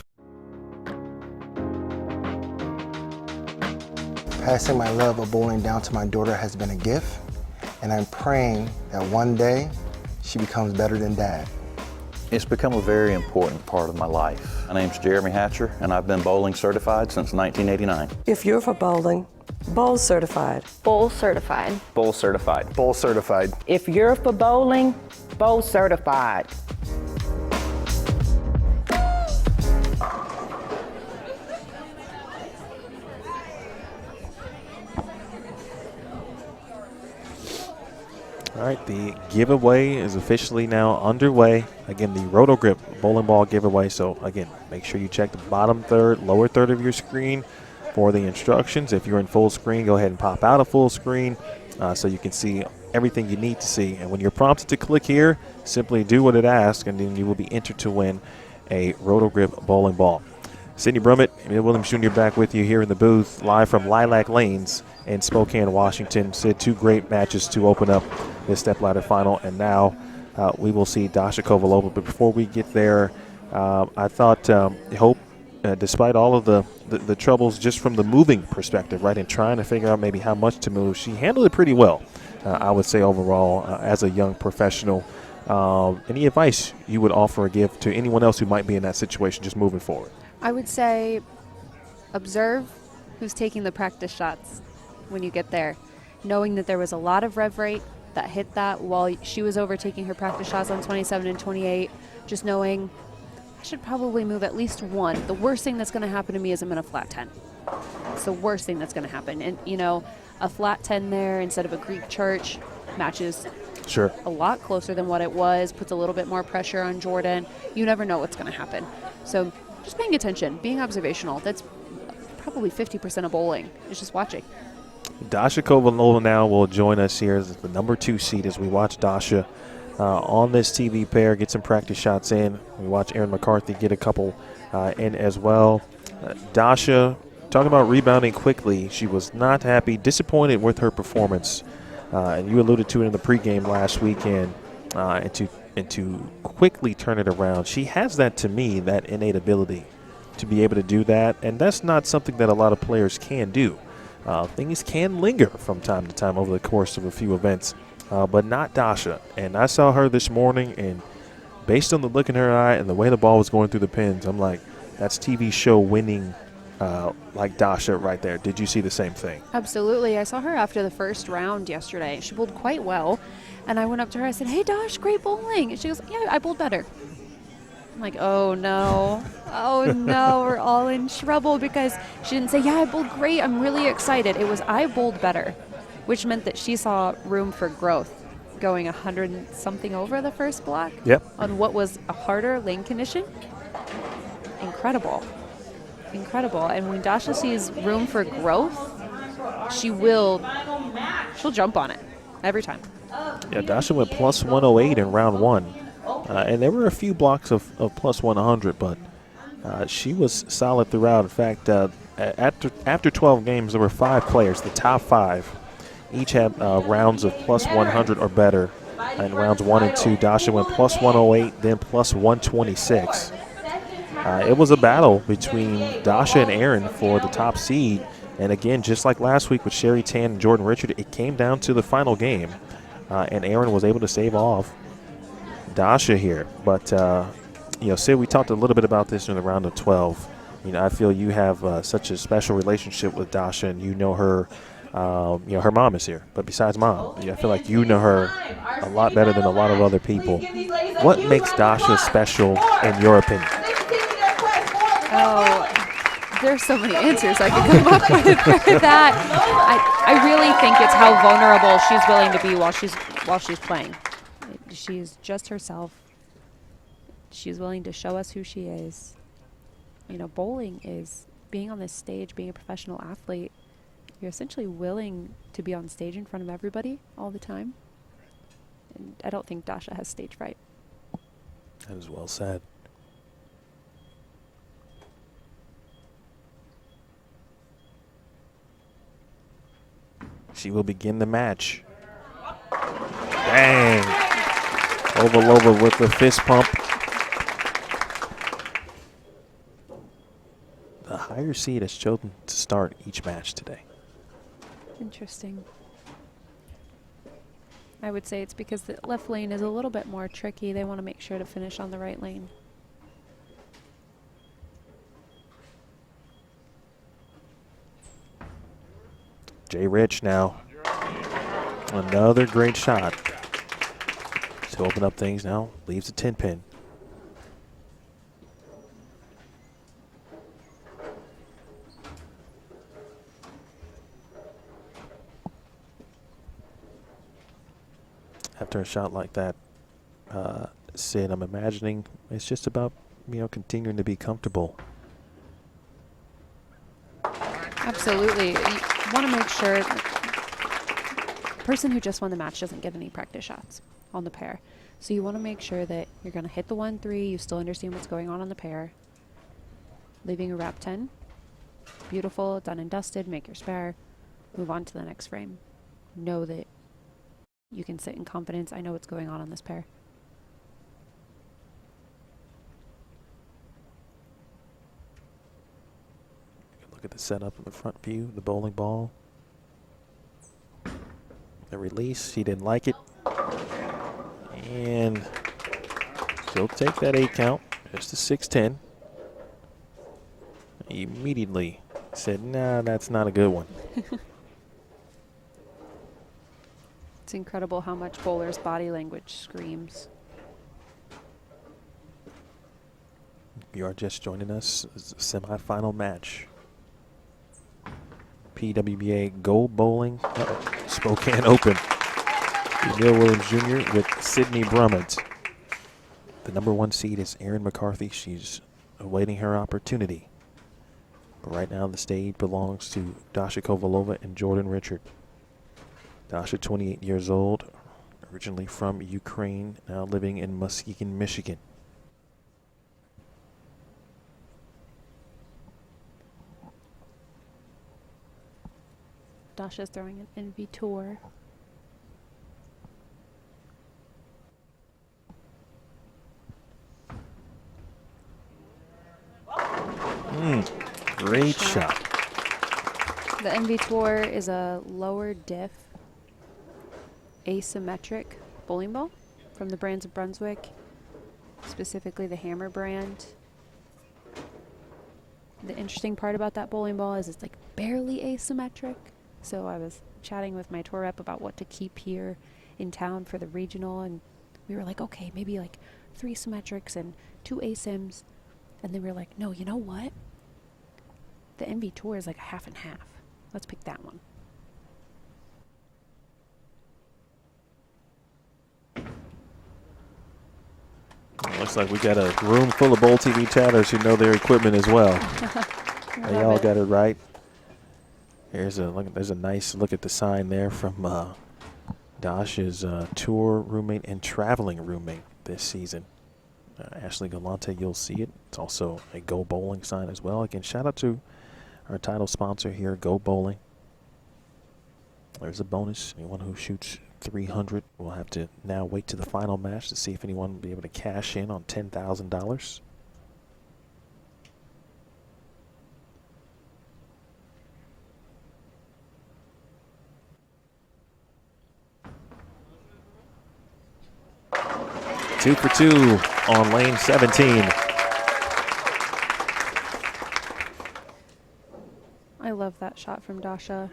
Passing my love of bowling down to my daughter has been a gift, and I'm praying that one day she becomes better than Dad. It's become a very important part of my life. My name's Jeremy Hatcher, and I've been bowling certified since 1989. If you're for bowling, bowl certified. Bowl certified. Bowl certified. Bowl certified. If you're for bowling, bowl certified. All right, the giveaway is officially now underway. Again, the Roto Grip bowling ball giveaway. So again, make sure you check the bottom third, lower third of your screen for the instructions. If you're in full screen, go ahead and pop out of full screen so you can see everything you need to see. And when you're prompted to click here, simply do what it asks, and then you will be entered to win a Roto Grip bowling ball. Sidney Brummett, Emil Williams Jr. back with you here in the booth, live from Lilac Lanes in Spokane, Washington. Sid, two great matches to open up this Stepladder final, and now we will see Dasha Kovalova. But before we get there, I thought Hope, despite all of the troubles just from the moving perspective, right, and trying to figure out maybe how much to move, she handled it pretty well, I would say, overall, as a young professional. Any advice you would offer or give to anyone else who might be in that situation just moving forward? I would say observe who's taking the practice shots when you get there, knowing that there was a lot of rev rate that hit that while she was overtaking her practice shots on 27 and 28, just knowing I should probably move at least one. The worst thing that's going to happen to me is I'm in a flat 10. It's the worst thing that's going to happen. And, you know, a flat 10 there instead of a Greek church matches Sure. a lot closer than what it was, puts a little bit more pressure on Jordan. You never know what's going to happen. So just paying attention, being observational. That's probably 50% of bowling. It's just watching. Dasha Kovalova now will join us here as the number 2 seed as we watch Dasha on this TV pair get some practice shots in. We watch Erin McCarthy get a couple in as well. Dasha, talking about rebounding quickly, she was not happy, disappointed with her performance. And you alluded to it in the pregame last weekend, and to quickly turn it around. She has that, to me, that innate ability to be able to do that, and that's not something that a lot of players can do. Things can linger from time to time over the course of a few events, but not Dasha. And I saw her this morning, and based on the look in her eye and the way the ball was going through the pins, I'm like, that's TV show winning like Dasha right there. Did you see the same thing? Absolutely. I saw her after the first round yesterday. She bowled quite well. And I went up to her, I said, "Hey, Dash, great bowling." And she goes, "Yeah, I bowled better." I'm like, oh, no. Oh, no, we're all in trouble, because she didn't say, "Yeah, I bowled great. I'm really excited." It was, "I bowled better," which meant that she saw room for growth, going 100 and something over the first block. Yep. On what was a harder lane condition. Incredible. Incredible. And when Dasha sees room for growth, she'll jump on it every time. Yeah, Dasha went plus 108 in round 1. And there were a few blocks of plus 100, but she was solid throughout. In fact, after 12 games, there were 5 players, the top 5, each had rounds of plus 100 or better. In rounds 1 and 2, Dasha went plus 108, then plus 126. It was a battle between Dasha and Erin for the top seed. And again, just like last week with Sherry Tan and Jordan Richard, it came down to the final game. And Erin was able to save off Dasha here. But, Sid, we talked a little bit about this in the round of 12. I feel you have such a special relationship with Dasha, and you know her. Her mom is here. But besides mom, I feel like you know her a lot better than a lot of other people. What makes Dasha special in your opinion? Oh, there's so many answers I could come up with for that. I really think it's how vulnerable she's willing to be while she's playing. She's just herself. She's willing to show us who she is. Bowling is being on this stage, being a professional athlete. You're essentially willing to be on stage in front of everybody all the time. And I don't think Dasha has stage fright. That is well said. She will begin the match. Bang! Kovalova with the fist pump. The higher seed has chosen to start each match today. Interesting. I would say it's because the left lane is a little bit more tricky. They want to make sure to finish on the right lane. Jay Rich now. Another great shot to open up things now. Leaves a 10-pin. After a shot like that, Sid, I'm imagining it's just about, continuing to be comfortable. Absolutely. You want to make sure the person who just won the match doesn't get any practice shots on the pair. So you want to make sure that you're going to hit the 1-3, you still understand what's going on the pair. Leaving a wrap 10. Beautiful, done and dusted, make your spare. Move on to the next frame. Know that you can sit in confidence. I know what's going on this pair. Look at the setup in the front view, the bowling ball. The release, he didn't like it. And he'll take that 8 count, just a 6-10. He immediately said, nah, that's not a good one. It's incredible how much bowler's body language screams. You are just joining us. It's a semifinal match. PWBA Gold Bowling Spokane Open. Emil Williams Jr. with Sydney Brummett. The #1 seed is Erin McCarthy. She's awaiting her opportunity. But right now the stage belongs to Dasha Kovalova and Jordan Richard. Dasha, 28 years old, originally from Ukraine, now living in Muskegon, Michigan. Dasha's throwing an Envy Tour. Great shot. The Envy Tour is a lower diff, asymmetric bowling ball from the brands of Brunswick, specifically the Hammer brand. The interesting part about that bowling ball is it's like barely asymmetric. So I was chatting with my tour rep about what to keep here in town for the regional, and we were like, okay, maybe like 3 symmetrics and 2 asyms. And then we were like, no, you know what? The Envy Tour is like a half and half. Let's pick that one. Looks like we got a room full of Bowl TV chatters who know their equipment as well. They all got it right. There's a nice look at the sign there from Dasha's tour roommate and traveling roommate this season. Ashley Galante, you'll see it. It's also a Go Bowling sign as well. Again, shout out to our title sponsor here, Go Bowling. There's a bonus. Anyone who shoots 300 will have to now wait to the final match to see if anyone will be able to cash in on $10,000. Two for two on lane 17. I love that shot from Dasha.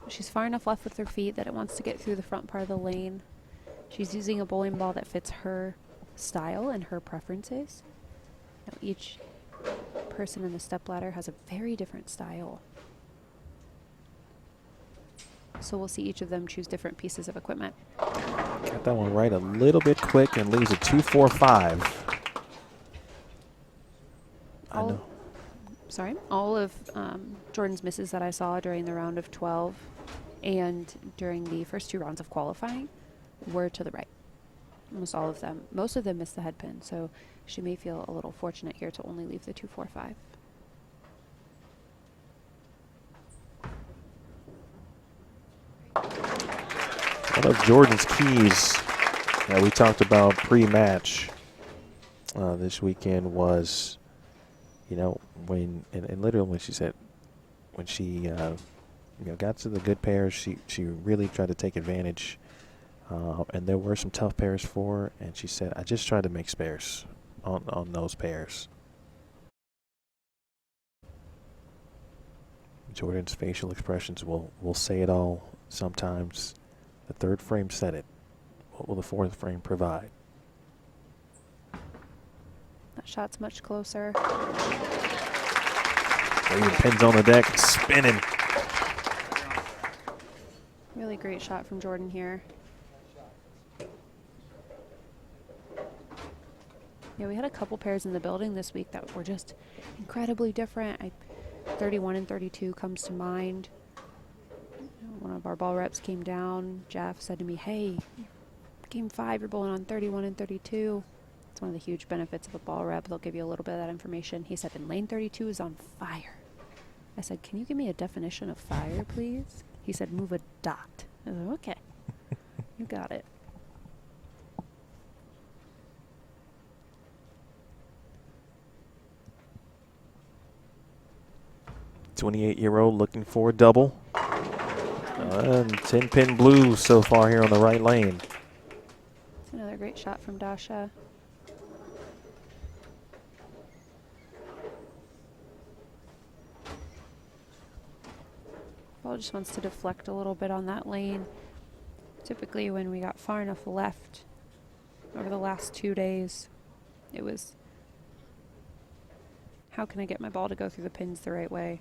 She's far enough left with her feet that it wants to get through the front part of the lane. She's using a bowling ball that fits her style and her preferences. Now each person in the stepladder has a very different style. So we'll see each of them choose different pieces of equipment. Got that one right a little bit quick and leaves a 2-4-5. I know. Sorry, all of Jordan's misses that I saw during the round of 12 and during the first 2 rounds of qualifying were to the right. Almost all of them. Most of them missed the head pin, so she may feel a little fortunate here to only leave the 2-4-5. One of Jordan's keys that we talked about pre-match this weekend was, when, and literally when she said, when she got to the good pairs, she really tried to take advantage. And there were some tough pairs for her, and she said, I just tried to make spares on those pairs. Jordan's facial expressions will say it all sometimes. The third frame said it. What will the fourth frame provide? That shot's much closer. Leaving pins on the deck, spinning. Really great shot from Jordan here. Yeah, we had a couple pairs in the building this week that were just incredibly different. 31 and 32 comes to mind. One of our ball reps came down. Jeff said to me, hey, game 5, you're bowling on 31 and 32. It's one of the huge benefits of a ball rep. They'll give you a little bit of that information. He said, and lane 32 is on fire. I said, can you give me a definition of fire, please? He said, move a dot. I said, okay, you got it. 28-year-old looking for a double. And 10-pin blue so far here on the right lane. It's another great shot from Dasha. Ball just wants to deflect a little bit on that lane. Typically when we got far enough left over the last 2 days, it was, how can I get my ball to go through the pins the right way?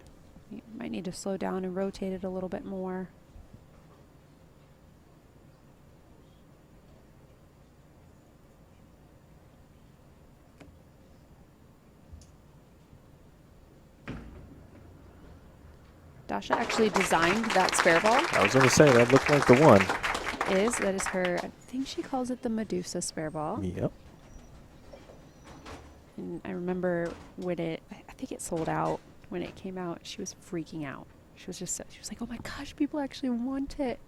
You might need to slow down and rotate it a little bit more. Dasha actually designed that spare ball. I was going to say, that looked like the one. That is her, I think she calls it the Medusa spare ball. Yep. And I remember when I think it sold out. When it came out, she was freaking out. She was like, oh my gosh, people actually want it.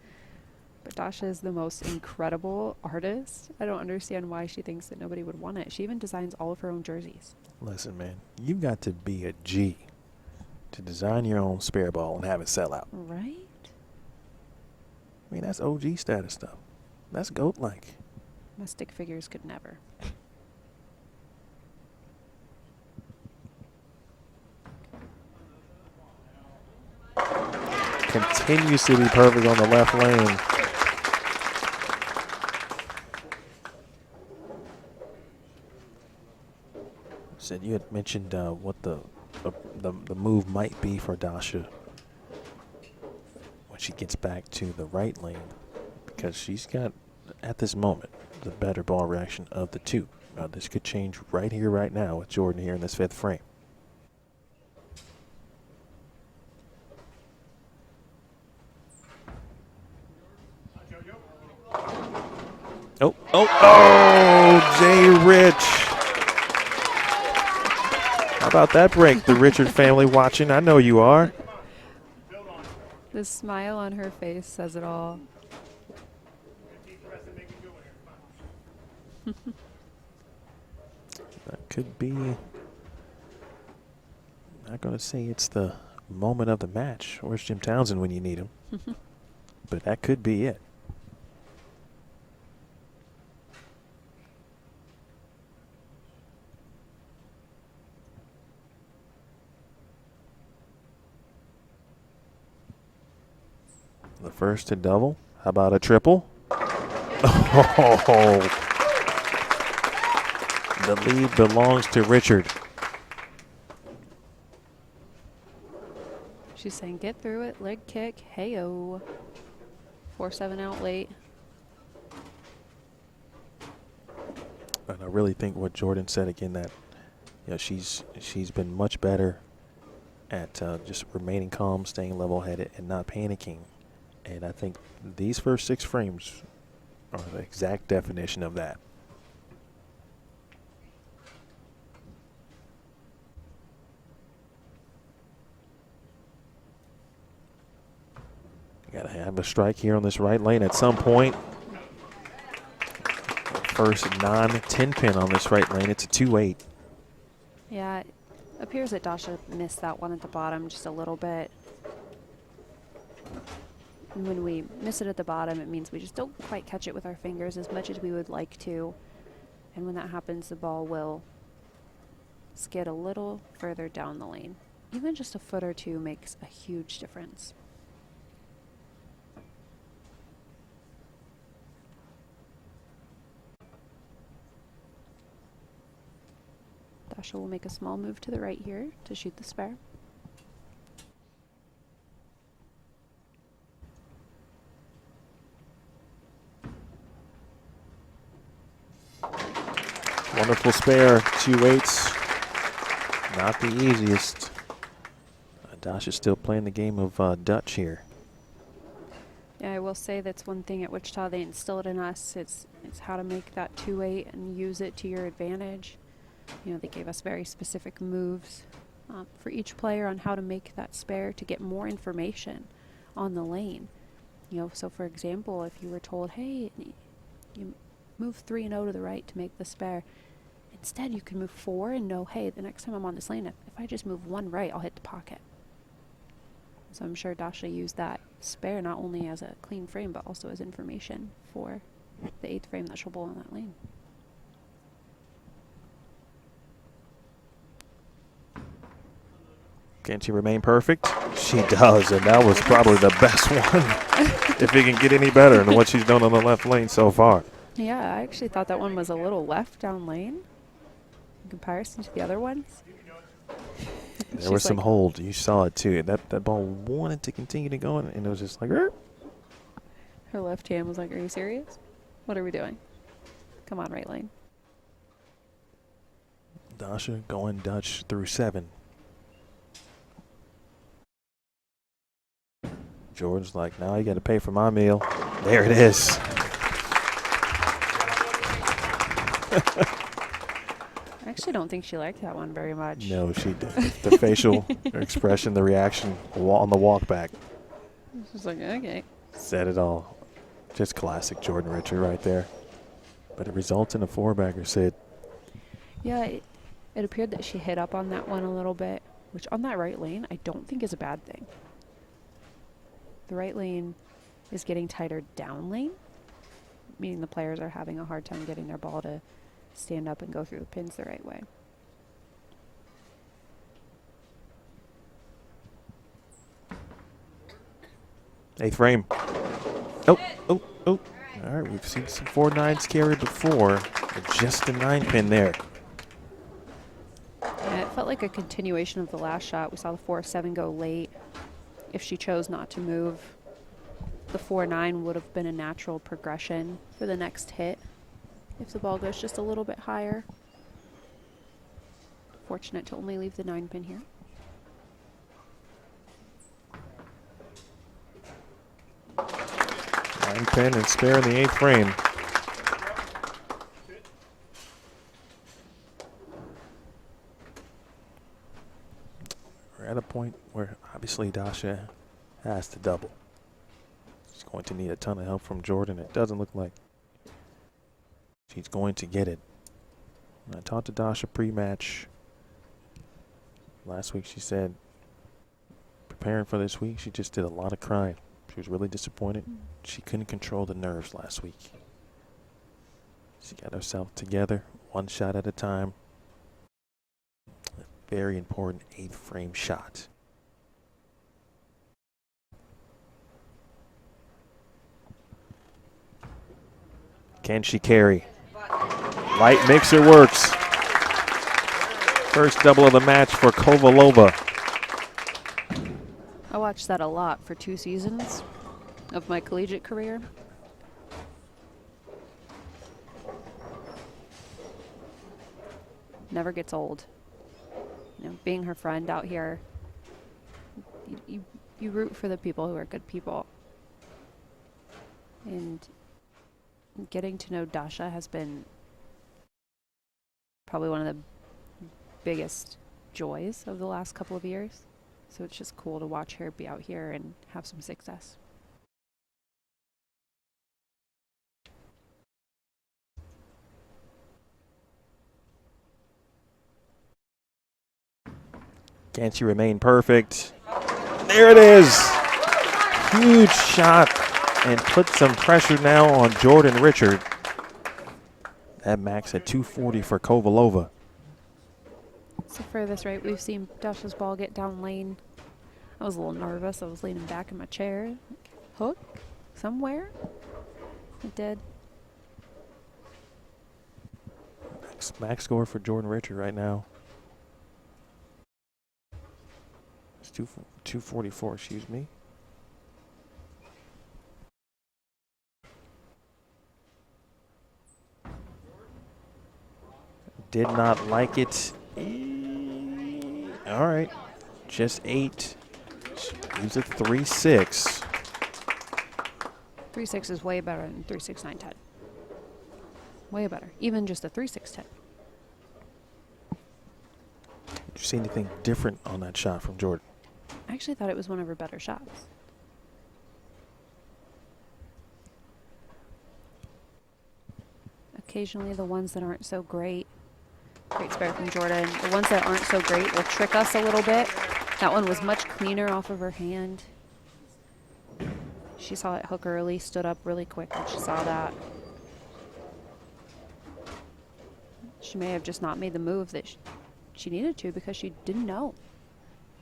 But Dasha is the most incredible artist. I don't understand why she thinks that nobody would want it. She even designs all of her own jerseys. Listen, man, you've got to be a G to design your own spare ball and have it sell out. Right? I mean, that's OG status stuff. That's GOAT-like. My stick figures could never. Continues to be perfect on the left lane. Said you had mentioned what the move might be for Dasha when she gets back to the right lane, because she's got, at this moment, the better ball reaction of the two. This could change right here, right now with Jordan here in this 5th frame. Oh, Jay Rich. How about that break? The Richard family watching. I know you are. The smile on her face says it all. That could be, not going to say it's the moment of the match. Where's Jim Townsend when you need him? But that could be it. The first to double. How about a triple? Oh, the lead belongs to Richard. She's saying, get through it, leg kick, hey-oh. 4-7 out late. And I really think what Jordan said again, that she's been much better at just remaining calm, staying level-headed, and not panicking. And I think these first 6 frames are the exact definition of that. You gotta have a strike here on this right lane at some point. First non-10 pin on this right lane. It's a 2-8. Yeah, it appears that Dasha missed that one at the bottom just a little bit. And when we miss it at the bottom, it means we just don't quite catch it with our fingers as much as we would like to. And when that happens, the ball will skid a little further down the lane. Even just a foot or two makes a huge difference. Dasha will make a small move to the right here to shoot the spare. Wonderful spare, 2-8s. Not the easiest. Dasha's still playing the game of Dutch here. Yeah, I will say that's one thing at Wichita they instilled in us. It's how to make that 2-8 and use it to your advantage. You know, they gave us very specific moves for each player on how to make that spare to get more information on the lane. You know, so for example, if you were told, hey, you move 3-0 to the right to make the spare, instead you can move 4 and know, hey, the next time I'm on this lane, if I just move 1 right, I'll hit the pocket. So I'm sure Dasha used that spare not only as a clean frame, but also as information for the 8th frame that she'll bowl in that lane. Can she remain perfect? She does, and that was probably the best one. If it can get any better than what she's done on the left lane so far. Yeah, I actually thought that one was a little left down lane in comparison to the other ones. There was some hold. You saw it too. That ball wanted to continue to go, and it was just like, her left hand was like, are you serious? What are we doing? Come on, right lane. Dasha going Dutch through 7. George's like, now you got to pay for my meal. There it is. I actually don't think she liked that one very much. No, she did. The facial expression, the reaction on the walk back. She's like, okay. Said it all. Just classic Jordan Richard right there. But it results in a 4-bagger, Sid. Yeah, it appeared that she hit up on that one a little bit, which on that right lane I don't think is a bad thing. The right lane is getting tighter down lane, meaning the players are having a hard time getting their ball to stand up and go through the pins the right way. Eighth frame. Oh. All right, we've seen some 4-9s carry before. Just a 9-pin there. Yeah, it felt like a continuation of the last shot. We saw the 4-7 go late. If she chose not to move, the 4-9 would have been a natural progression for the next hit if the ball goes just a little bit higher. Fortunate to only leave the 9-pin here. Pin and spare in the 8th frame. We're at a point where obviously Dasha has to double. She's going to need a ton of help from Jordan. It doesn't look like she's going to get it. I talked to Dasha pre-match. Last week she said, preparing for this week, she just did a lot of crying. She was really disappointed. She couldn't control the nerves last week. She got herself together, one shot at a time. A very important 8th frame shot. Can she carry? Light mixer works. First double of the match for Kovalova. I watched that a lot for 2 seasons of my collegiate career. Never gets old. You know, being her friend out here, you root for the people who are good people. And getting to know Dasha has been probably one of the biggest joys of the last couple of years. So it's just cool to watch her be out here and have some success. Can she remain perfect? There it is. Huge shot and put some pressure now on Jordan Richard. That max at 240 for Kovalova. It's the furthest right we've seen Dasha's ball get down lane. I was a little nervous. I was leaning back in my chair. Hook somewhere. It did. Max score for Jordan Richard right now. It's 244, excuse me. Did not like it. All right, just 8. Use a 3-6. 3-6 is way better than 3-6, 9-10. Way better. Even just a 3-6, 10. Did you see anything different on that shot from Jordan? I actually thought it was one of her better shots. Occasionally the ones that aren't so great. Great spare from Jordan. The ones that aren't so great will trick us a little bit. That one was much cleaner off of her hand. She saw it hook early, stood up really quick when she saw that. She may have just not made the move that she needed to because she didn't know.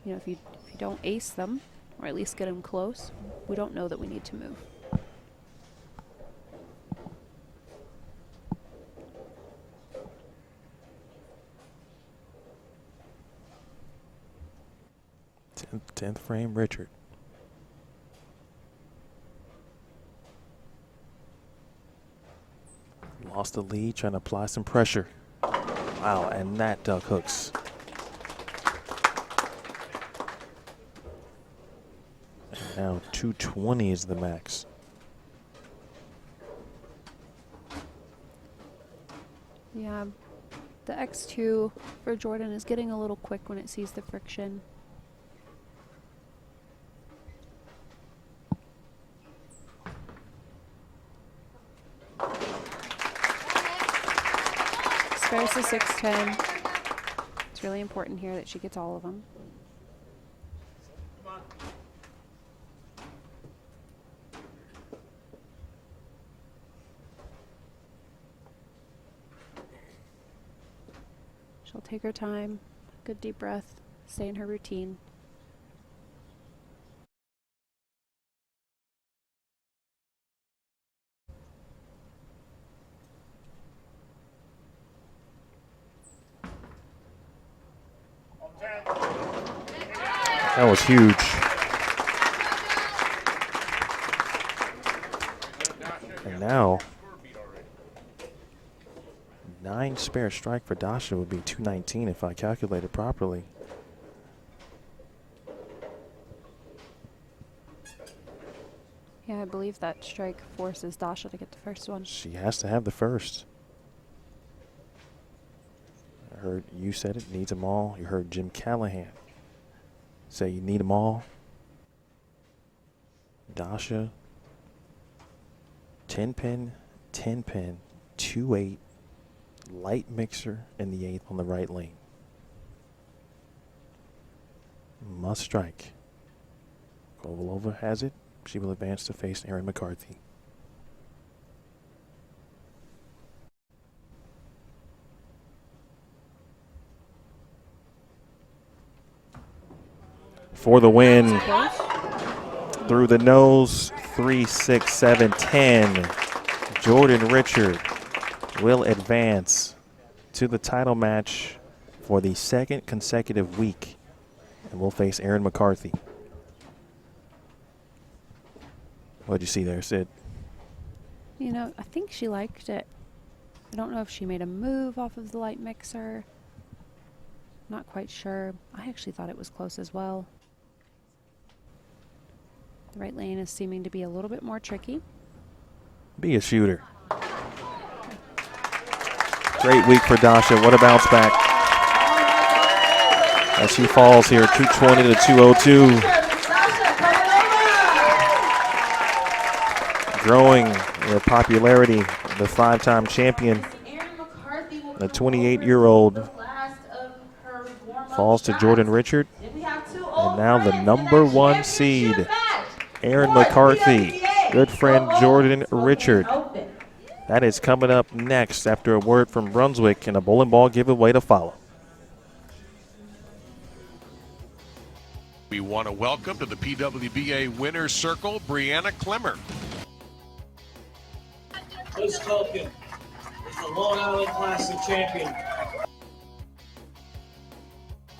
You know, if you don't ace them, or at least get them close, we don't know that we need to move. Tenth frame, Richard. Lost the lead, trying to apply some pressure. Wow, and that duck hooks. And now 220 is the max. Yeah, the X2 for Jordan is getting a little quick when it sees the friction. Spares the 6-10. It's really important here that she gets all of them. She'll take her time, good deep breath, stay in her routine. That was huge. And now, 9 spare strike for Dasha would be 219 if I calculated properly. Yeah, I believe that strike forces Dasha to get the first one. She has to have the first. I heard you said it, needs them all. You heard Jim Callahan say you need them all. Dasha, 10 pin, 10 pin, 2-8, light mixer in the 8th on the right lane. Must strike. Kovalova has it. She will advance to face Erin McCarthy. For the win, through the nose, 3, 6, 7, 10. Jordan Richard will advance to the title match for the 2nd consecutive week, and will face Erin McCarthy. What'd you see there, Sid? You know, I think she liked it. I don't know if she made a move off of the light mixer. Not quite sure. I actually thought it was close as well. The right lane is seeming to be a little bit more tricky. Be a shooter. Great week for Dasha. What a bounce back. As she falls here, 220 to 202. Growing the popularity, the 5-time champion, the 28-year-old, falls to Jordan Richard. And now the #1 seed Erin McCarthy, good friend Jordan Richard. That is coming up next after a word from Brunswick and a bowling ball giveaway to follow. We want to welcome to the PWBA Winner's Circle, Bryanna Cote. This token is the Long Island Classic champion.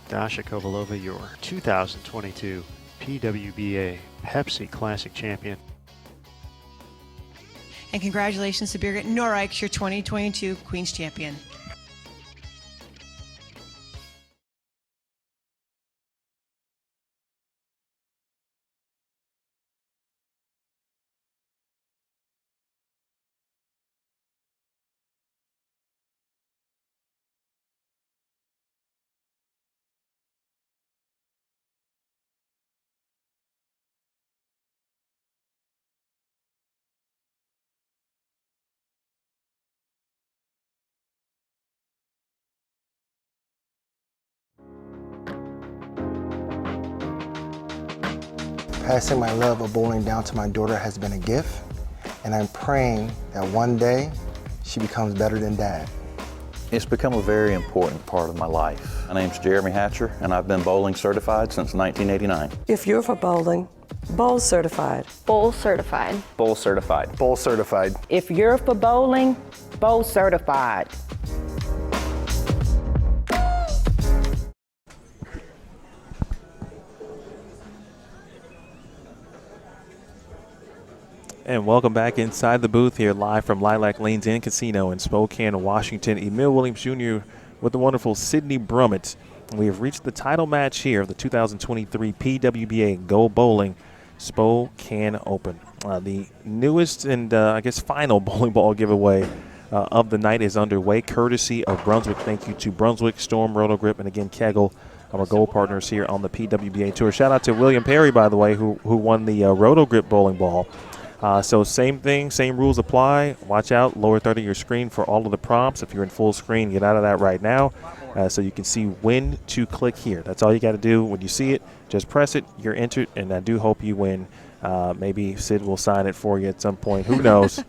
Dasha Kovalova, your 2022 PWBA Pepsi Classic champion. And congratulations to Birgit Norreich, your 2022 Queen's champion. Passing my love of bowling down to my daughter has been a gift, and I'm praying that one day she becomes better than Dad. It's become a very important part of my life. My name's Jeremy Hatcher, and I've been bowling certified since 1989. If you're for bowling, bowl certified. Bowl certified. Bowl certified. Bowl certified. If you're for bowling, bowl certified. And welcome back inside the booth here, live from Lilac Lanes Inn Casino in Spokane, Washington. Emil Williams Jr. with the wonderful Sydney Brummett. We have reached the title match here of the 2023 PWBA Go Bowling Spokane Open. The newest and I guess final bowling ball giveaway of the night is underway, courtesy of Brunswick. Thank you to Brunswick, Storm, Rotogrip, and again Kegel, our goal partners here on the PWBA Tour. Shout out to William Perry, by the way, who won the Rotogrip bowling ball. So same thing, same rules apply. Watch out, lower third of your screen for all of the prompts. If you're in full screen, get out of that right now so you can see when to click here. That's all you got to do. When you see it, just press it, you're entered, and I do hope you win. Maybe Sid will sign it for you at some point. Who knows?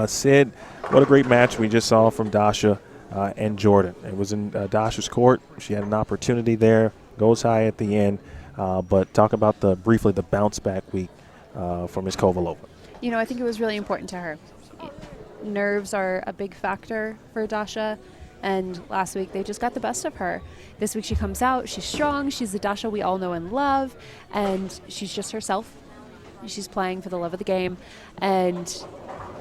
Sid, what a great match we just saw from Dasha and Jordan. It was in Dasha's court. She had an opportunity there, goes high at the end. But talk about briefly the bounce back week for Ms. Kovalova. You know, I think it was really important to her. Nerves are a big factor for Dasha, and last week they just got the best of her. This week she comes out, she's strong, she's the Dasha we all know and love, and she's just herself. She's playing for the love of the game, and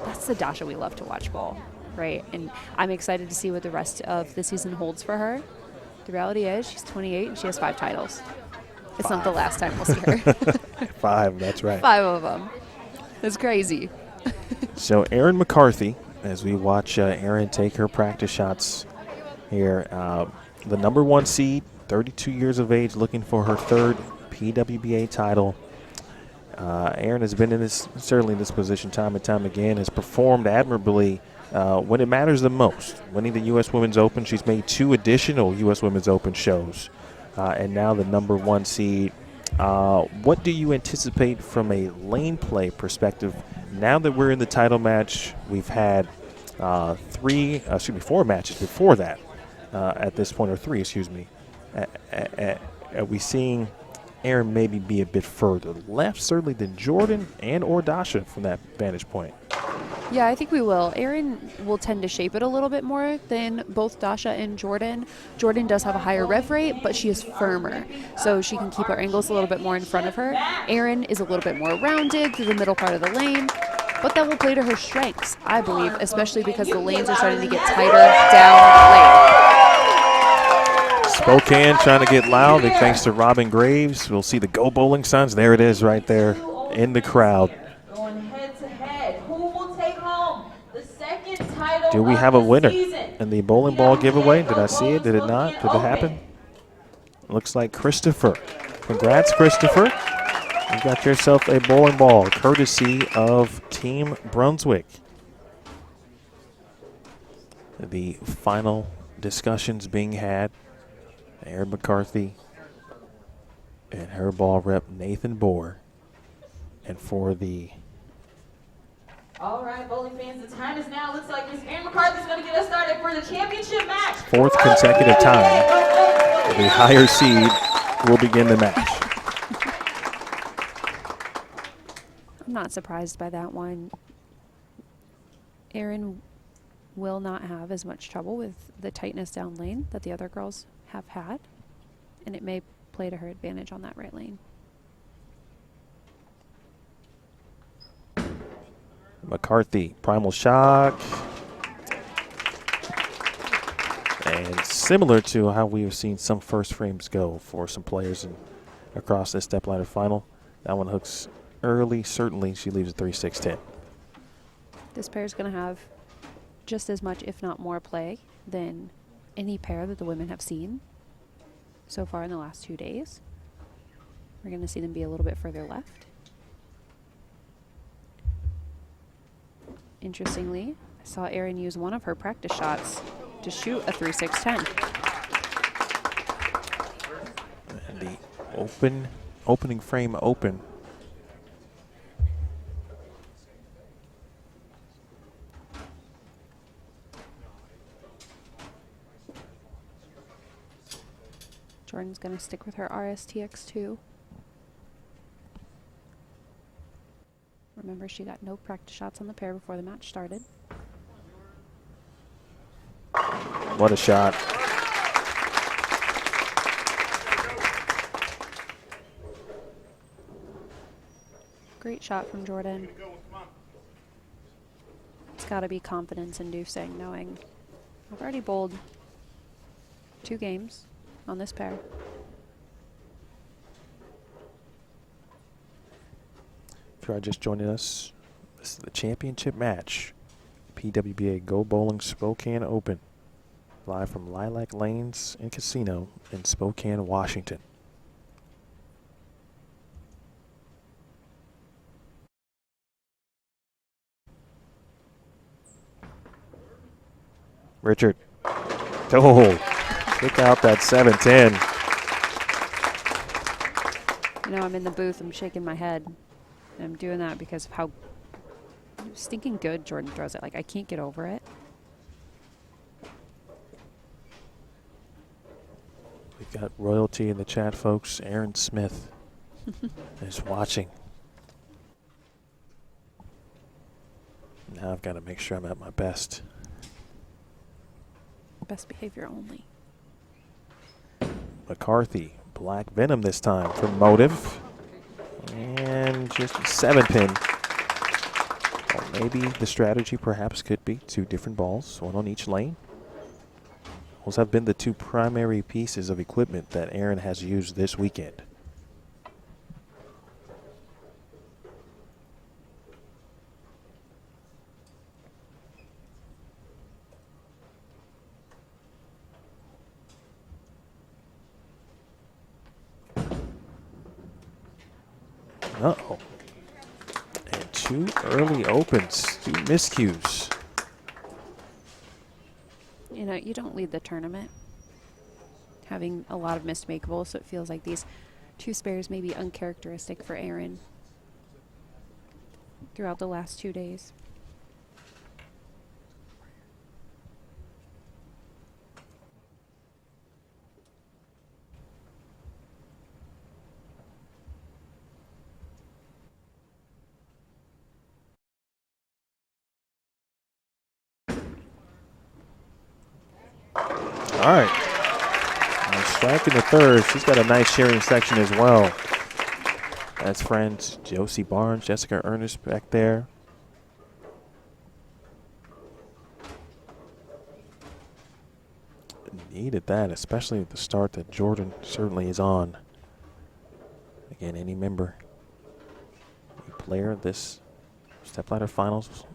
that's the Dasha we love to watch bowl, right? And I'm excited to see what the rest of the season holds for her. The reality is she's 28 and she has 5 titles. It's not the last time we'll see her. 5, that's right. 5 of them. That's crazy. So Erin McCarthy, as we watch Erin take her practice shots here, the number 1 seed, 32 years of age, looking for her 3rd PWBA title. Erin has been in this, certainly in this position time and time again, has performed admirably when it matters the most. Winning the U.S. Women's Open, she's made 2 additional U.S. Women's Open shows. And now the number 1 seed. What do you anticipate from a lane play perspective? Now that we're in the title match, we've had 4 matches before that at this point, or 3, excuse me. Are we seeing Erin maybe be a bit further left, certainly, than Jordan and or Dasha from that vantage point? Yeah, I think we will. Erin will tend to shape it a little bit more than both Dasha and Jordan. Jordan does have a higher rev rate, but she is firmer, so she can keep her angles a little bit more in front of her. Erin is a little bit more rounded through the middle part of the lane, but that will play to her strengths, I believe, especially because the lanes are starting to get tighter down lane. Spokane trying to get loud, thanks to Robin Graves. We'll see the Go Bowling signs. There it is right there in the crowd. Do we have a winner in the bowling ball giveaway? Did I see it? Did it not? Did it happen? Looks like Christopher. Congrats, Christopher. You got yourself a bowling ball, courtesy of Team Brunswick. The final discussions being had. Erin McCarthy and her ball rep, Nathan Bohr. And for the all right, bowling fans, the time is now. Looks like Miss Erin McCarthy is going to get us started for the championship match. 4th consecutive time, the higher seed will begin the match. I'm not surprised by that one. Erin will not have as much trouble with the tightness down lane that the other girls have had, and it may play to her advantage on that right lane. McCarthy, primal shock. And similar to how we have seen some first frames go for some players across this stepladder final, that one hooks early. Certainly, she leaves a 3-6-10. This pair is going to have just as much, if not more, play than any pair that the women have seen so far in the last 2 days. We're going to see them be a little bit further left. Interestingly, I saw Erin use one of her practice shots to shoot a 3-6-10. And the opening frame open. Jordan's going to stick with her RSTX2. Remember, she got no practice shots on the pair before the match started. What a shot. Great shot from Jordan. It's got to be confidence-inducing, knowing I've already bowled 2 games on this pair. If you are just joining us, this is the championship match. PWBA Go Bowling Spokane Open. Live from Lilac Lanes and Casino in Spokane, Washington. Richard. Oh, kick out that 7-10. You know, I'm in the booth, I'm shaking my head. And I'm doing that because of how stinking good Jordan throws it. Like, I can't get over it. We've got royalty in the chat, folks. Aaron Smith is watching. Now I've got to make sure I'm at my best. Best behavior only. McCarthy, Black Venom this time for Motive. And just a 7-pin. Well, maybe the strategy perhaps could be 2 different balls, 1 on each lane. Those have been the 2 primary pieces of equipment that Erin has used this weekend. Uh-oh. And 2 early opens, 2 miscues. You know, you don't lead the tournament having a lot of missed makeables, so it feels like these 2 spares may be uncharacteristic for Erin throughout the last 2 days. All right. And striking the 3rd. She's got a nice sharing section as well. That's friends Josie Barnes, Jessica Ernest back there. Needed that, especially at the start that Jordan certainly is on. Again, any member, any player of this Stepladder Finals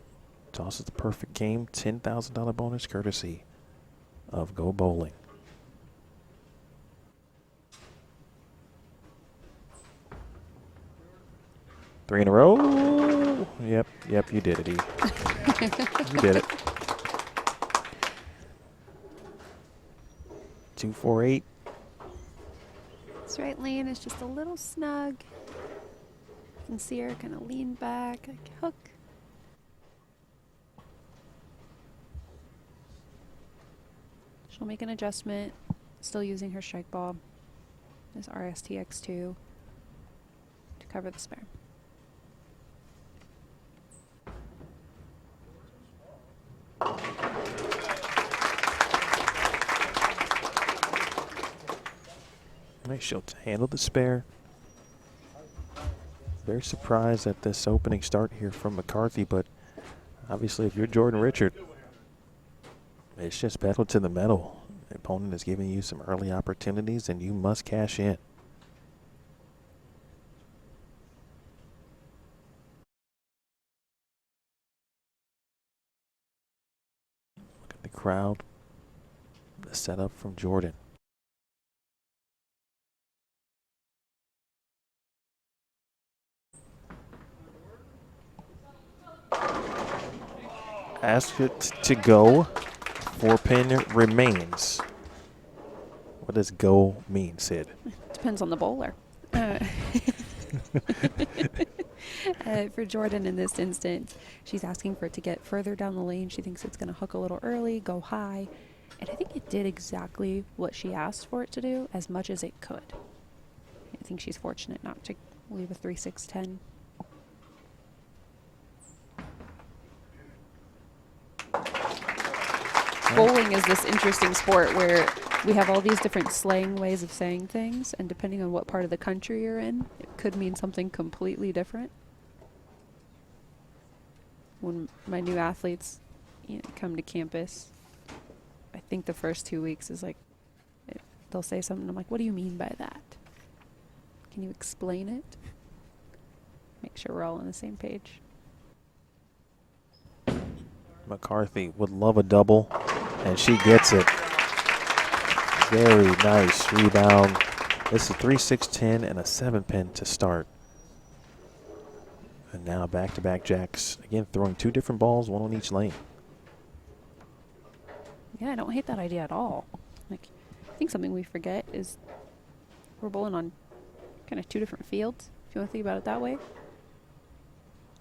tosses the perfect game, $10,000 bonus courtesy of Go Bowling. Three in a row. Yep, you did it, E. You did it. 2-4-8. This right lane is just a little snug. can see her kind of lean back, like hook. She'll make an adjustment, still using her strike ball, this RSTX2, to cover the spare. She'll handle the spare. Very surprised at this opening start here from McCarthy, but obviously if you're Jordan Richard, it's just pedal to the metal. The opponent is giving you some early opportunities and you must cash in. Look at the crowd. The setup from Jordan. Ask it to go. 4-pin remains. What does go mean, Sid? Depends on the bowler. For Jordan in this instance, she's asking for it to get further down the lane. She thinks it's going to hook a little early, go high. And I think it did exactly what she asked for it to do, as much as it could. I think she's fortunate not to leave a 3-6-10. Bowling is this interesting sport where we have all these different slang ways of saying things, and depending on what part of the country you're in, it could mean something completely different. When my new athletes come to campus, I think the first 2 weeks is like, they'll say something, I'm like, what do you mean by that? Can you explain it? Make sure we're all on the same page. McCarthy would love a double, and she gets it. Very nice rebound. This is 3-6-10 and a 7-pin to start. And now back-to-back jacks. Again, throwing 2 different balls, 1 on each lane. Yeah, I don't hate that idea at all. Like, I think something we forget is we're bowling on kind of 2 different fields, if you want to think about it that way.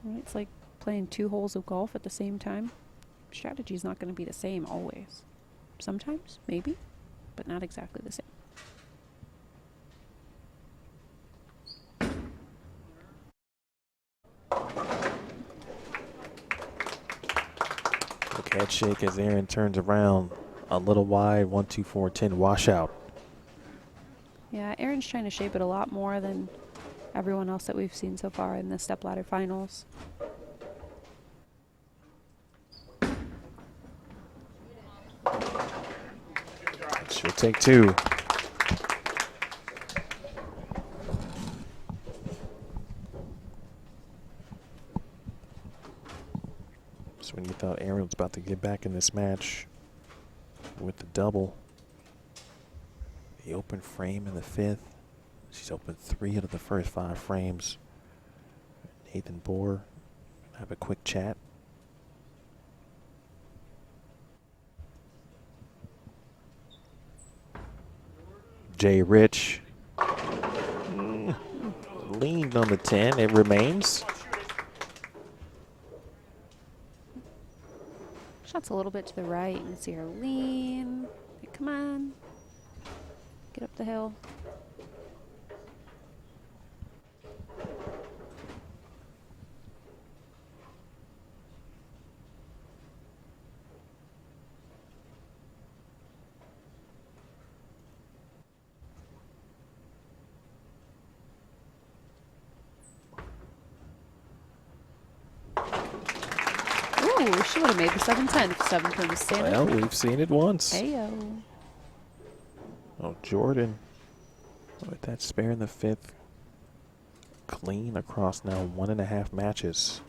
Right? It's like playing 2 holes of golf at the same time. Strategy is not going to be the same always. Sometimes, maybe, but not exactly the same. Look at shake as Erin turns around. A little wide, 1-2-4-10 washout. Yeah, Erin's trying to shape it a lot more than everyone else that we've seen so far in the Stepladder finals. She'll take 2. So when you thought Erin was about to get back in this match with the double, the open frame in the 5th, she's opened 3 out of the first 5 frames. Nathan Bohr have a quick chat. Jay Rich leaned on the 10. It remains. Shot's a little bit to the right. You can see her lean. Come on. Get up the hill. Ooh, she would have made the 7-10 if 7-pin was standing. Well, we've seen it once. Heyo. Oh, Jordan with that spare in the 5th. Clean across now 1.5 matches.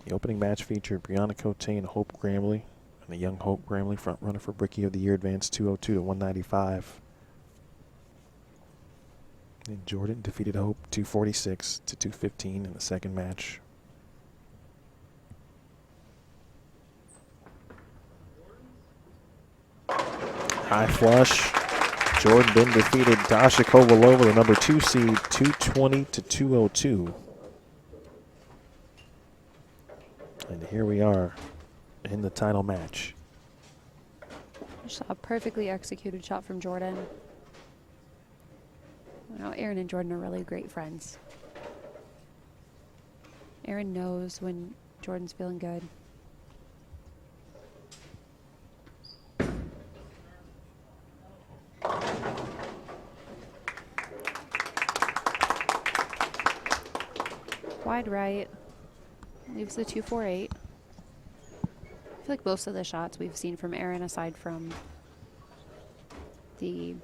The opening match featured Bryanna Cote and Hope Gramley. And the young Hope Gramley, front runner for Rookie of the Year, advanced 202 to 195. And Jordan defeated Hope 246 to 215 in the second match. High flush. Jordan then defeated Dasha Kovalova, the number 2 seed, 220 to 202. And here we are in the title match. A perfectly executed shot from Jordan. You know, Erin and Jordan are really great friends. Erin knows when Jordan's feeling good. Wide right. Leaves the 248. I feel like most of the shots we've seen from Erin, aside from the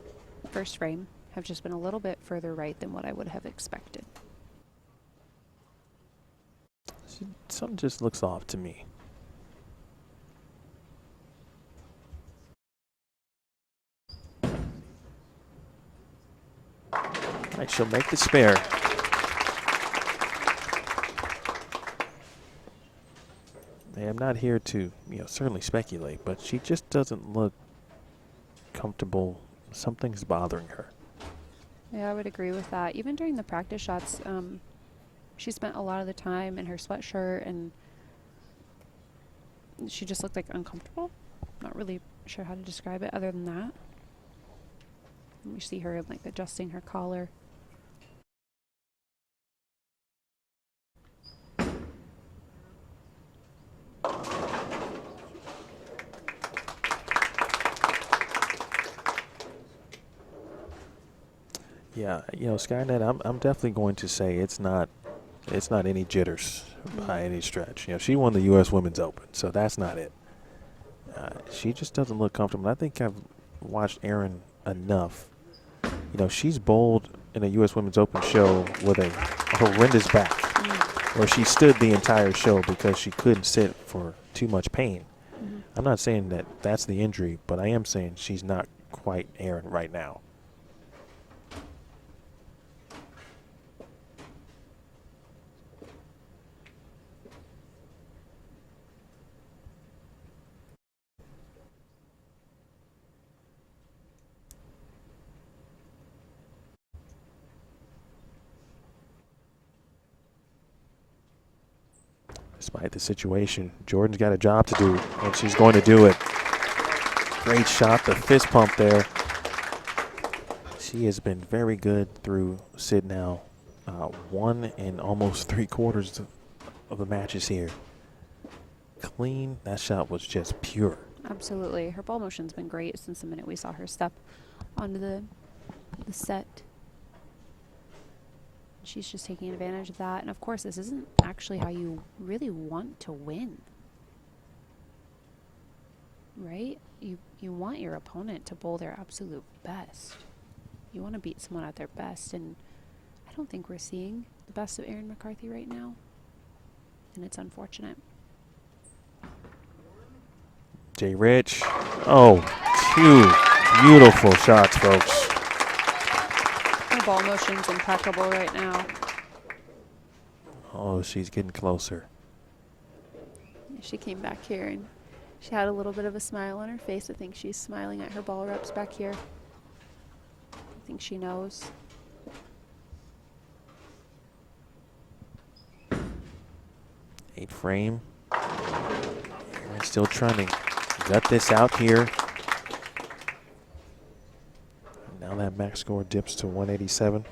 first frame, have just been a little bit further right than what I would have expected. Something just looks off to me. All right, she'll make the spare. I'm not here to, certainly speculate, but she just doesn't look comfortable. Something's bothering her. Yeah, I would agree with that. Even during the practice shots, she spent a lot of the time in her sweatshirt, and she just looked like uncomfortable. Not really sure how to describe it other than that. We see her like adjusting her collar. Yeah, Skynet, I'm definitely going to say it's not any jitters by any stretch. She won the U.S. Women's Open, so that's not it. She just doesn't look comfortable. I think I've watched Erin enough. She's bowled in a U.S. Women's Open show with a horrendous back, where she stood the entire show because she couldn't sit for too much pain. I'm not saying that that's the injury, but I am saying she's not quite Erin right now. Despite the situation, Jordan's got a job to do, and she's going to do it. Great shot, the fist pump there. She has been very good through Sid now. 1 and almost 3/4 of the matches here. Clean. That shot was just pure. Absolutely. Her ball motion's been great since the minute we saw her step onto the set. She's just taking advantage of that. And of course, this isn't actually how you really want to win. Right? You want your opponent to bowl their absolute best. You want to beat someone at their best. And I don't think we're seeing the best of Erin McCarthy right now. And it's unfortunate. Jay Rich. Oh, 2 beautiful shots, folks. Her ball motion's impeccable right now. Oh, she's getting closer. She came back here and she had a little bit of a smile on her face. I think she's smiling at her ball reps back here. I think she knows. Eight frame. Erin's still trying to gut this out here. Now that max score dips to 187.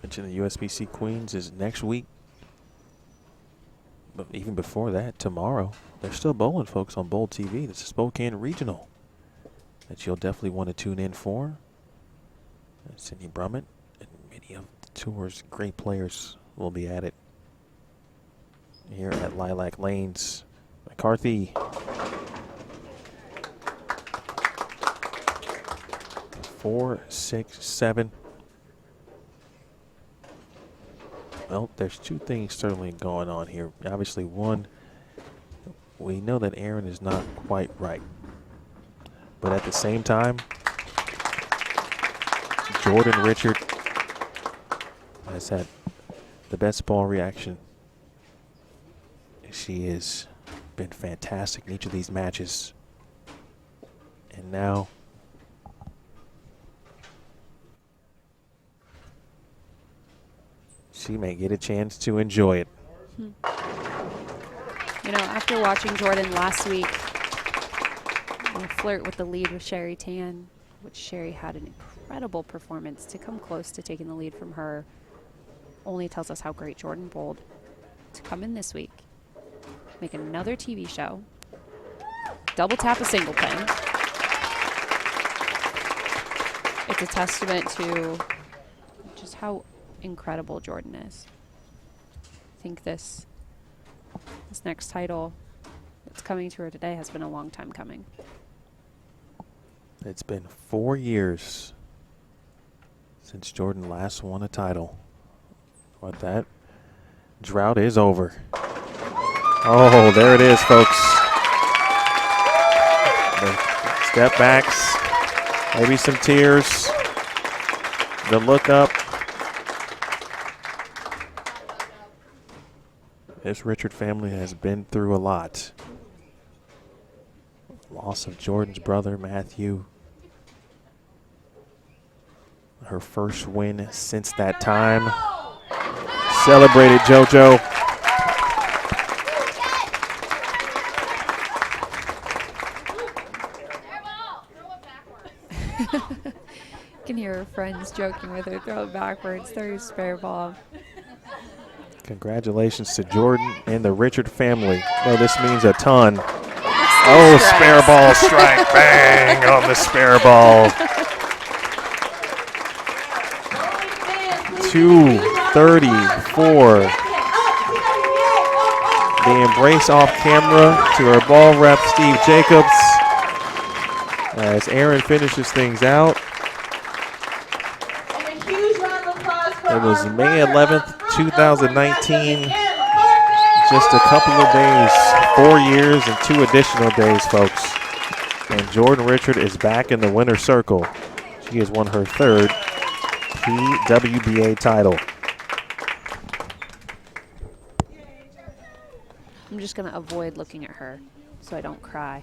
Mentioned the USBC Queens is next week. But even before that, tomorrow, they're still bowling, folks, on Bowl TV. This is Spokane Regional that you'll definitely want to tune in for. Cindy Brummett and many of the tour's great players will be at it here at Lilac Lanes. McCarthy. 4, 6, 7. Well, there's 2 things certainly going on here. Obviously, one, we know that Erin is not quite right. But at the same time, Jordan Richard has had the best ball reaction. She has been fantastic in each of these matches. And now she may get a chance to enjoy it. You know, after watching Jordan last week flirt with the lead with Sherry Tan, which Sherry had an incredible performance, to come close to taking the lead from her only tells us how great Jordan bowled. To come in this week, make another TV show, double tap a single pin. It's a testament to just how incredible Jordan is. I think this next title that's coming to her today has been a long time coming. It's been 4 years since Jordan last won a title. But that drought is over. Oh, there it is, folks. The step backs, maybe some tears, the look up. This Richard family has been through a lot. Loss of Jordan's brother, Matthew. Her first win since that time. Celebrate it, JoJo. You can hear her friends joking with her, throw it backwards, throw your spare ball. Congratulations to Jordan and the Richard family. Oh, this means a ton. Oh, spare ball strike. Bang on the spare ball. 234. The embrace off camera to her ball rep, Steve Jacobs, as Erin finishes things out. It was May 11th, 2019. Just a couple of days, 4 years and 2 additional days, folks. And Jordan Richard is back in the winner's circle. She has won her 3rd PWBA title. I'm just going to avoid looking at her so I don't cry.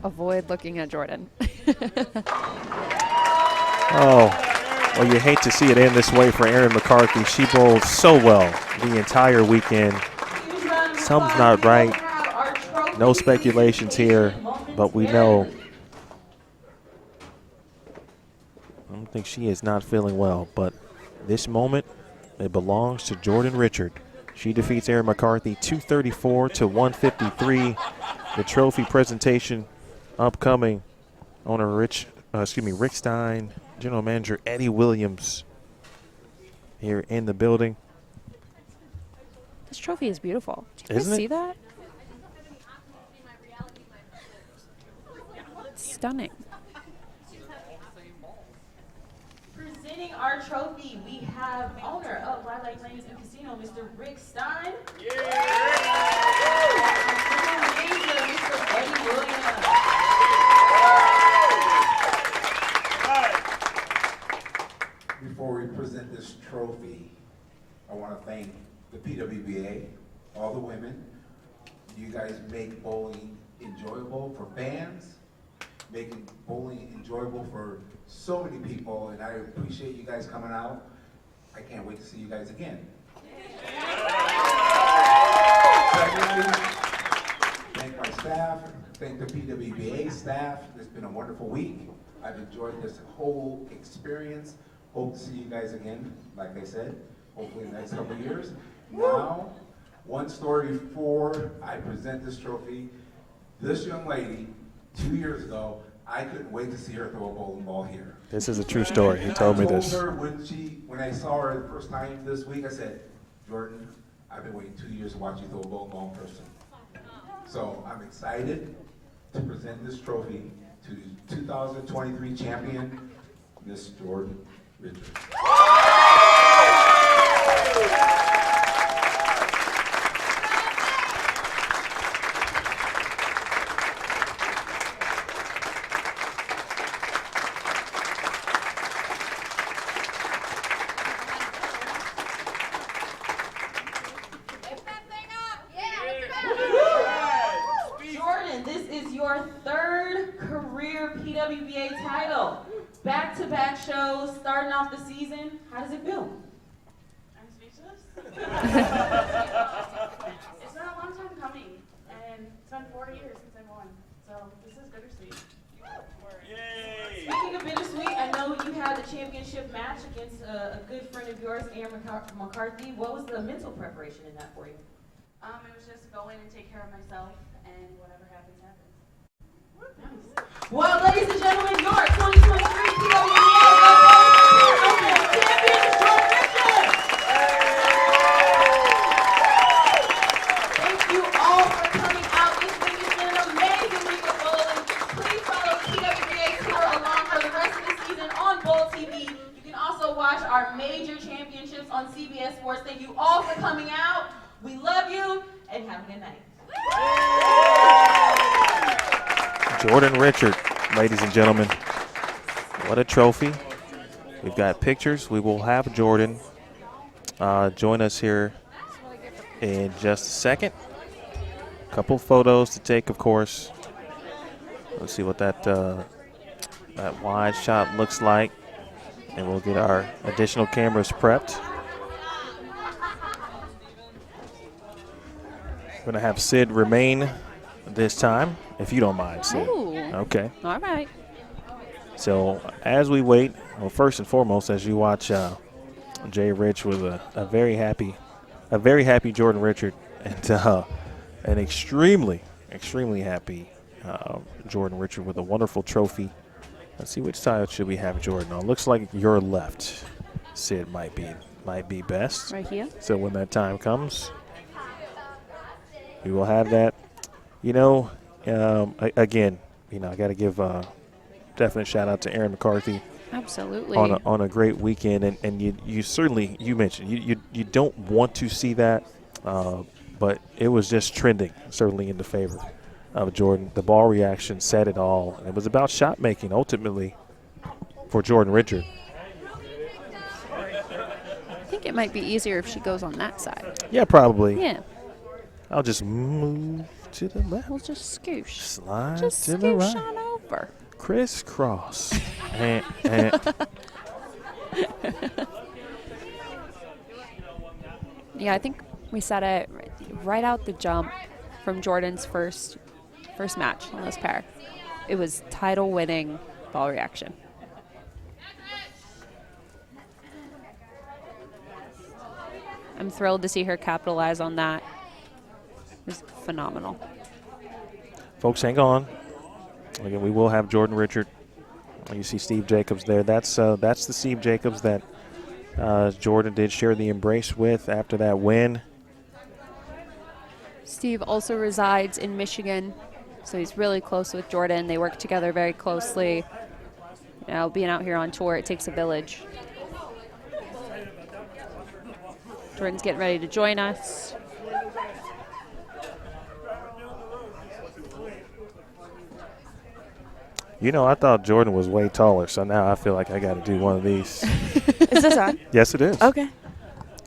Avoid looking at Jordan. Oh, well, you hate to see it end this way for Erin McCarthy. She bowled so well the entire weekend. Something's not right. No speculations here, but we know. I don't think she is not feeling well, but this moment, it belongs to Jordan Richard. She defeats Erin McCarthy 234 to 153. The trophy presentation upcoming. Owner Rick Stein, General Manager Eddie Williams here in the building. This trophy is beautiful. Did you guys Isn't it? see that? It's stunning. Presenting our trophy, we have owner of Lilac Lanes and Casino, Mr. Rick Stein. Mr. Eddie Williams. Before we present this trophy, I want to thank the PWBA, all the women. You guys make bowling enjoyable for fans, making bowling enjoyable for so many people, and I appreciate you guys coming out. I can't wait to see you guys again. Secondly, thank my staff, thank the PWBA staff. It's been a wonderful week. I've enjoyed this whole experience. Hope to see you guys again, like I said, hopefully in the next couple of years. Now, one story before I present this trophy. This young lady, 2 years ago, I couldn't wait to see her throw a bowling ball here. This is a true story. He told me this. I told her when I saw her the first time this week, I said, Jordan, I've been waiting 2 years to watch you throw a bowling ball in person. So I'm excited to present this trophy to the 2023 champion, Miss Jordan Richard. back-to-back shows, starting off the season. How does it feel? I'm speechless. It's been a long time coming, and it's been 4 years since I won, so this is bittersweet. Yay! Speaking of bittersweet, I know you had the championship match against a good friend of yours, Erin McCarthy. What was the mental preparation in that for you? It was just go in and take care of myself, and whatever happens, happens. Nice. Well, ladies and gentlemen, your 2023 PWBA champion, Jordan Richard. Thank you all for coming out. This week has been an amazing week of bowling. Please follow PWBA Tour along for the rest of the season on Bowl TV. You can also watch our major championships on CBS Sports. Thank you all for coming out. We love you, and have a good night. Jordan Richard, ladies and gentlemen. What a trophy. We've got pictures. We will have Jordan join us here in just a second. A couple photos to take, of course. Let's see what that wide shot looks like. And we'll get our additional cameras prepped. We're going to have Sid remain this time, if you don't mind, Sid. Ooh. Okay. All right. So as we wait, well, first and foremost, as you watch Jay Rich with a very happy Jordan Richard and an extremely happy Jordan Richard with a wonderful trophy. Let's see, which side should we have Jordan on? Looks like your left, Sid, might be best. Right here. So when that time comes, we will have that. You know, again, you know, I got to give definite shout out to Erin McCarthy. Absolutely. On a great weekend, and you certainly, you mentioned you don't want to see that, but it was just trending certainly in the favor of Jordan. The ball reaction said it all. It was about shot making ultimately for Jordan Richard. I think it might be easier if she goes on that side. Yeah, probably. Yeah. I'll just move to the left. We'll just scoosh. Slide just to the scoosh right. on over. Crisscross. Yeah, I think we said it right out the jump from Jordan's first match on this pair. It was title-winning ball reaction. I'm thrilled to see her capitalize on that. It was phenomenal. Folks, hang on. Again, we will have Jordan Richard. You see Steve Jacobs there. That's the Steve Jacobs that Jordan did share the embrace with after that win. Steve also resides in Michigan, so he's really close with Jordan. They work together very closely. You know, being out here on tour, it takes a village. Jordan's getting ready to join us. You know, I thought Jordan was way taller, so now I feel like I got to do one of these. Is this on? Yes, it is. Okay.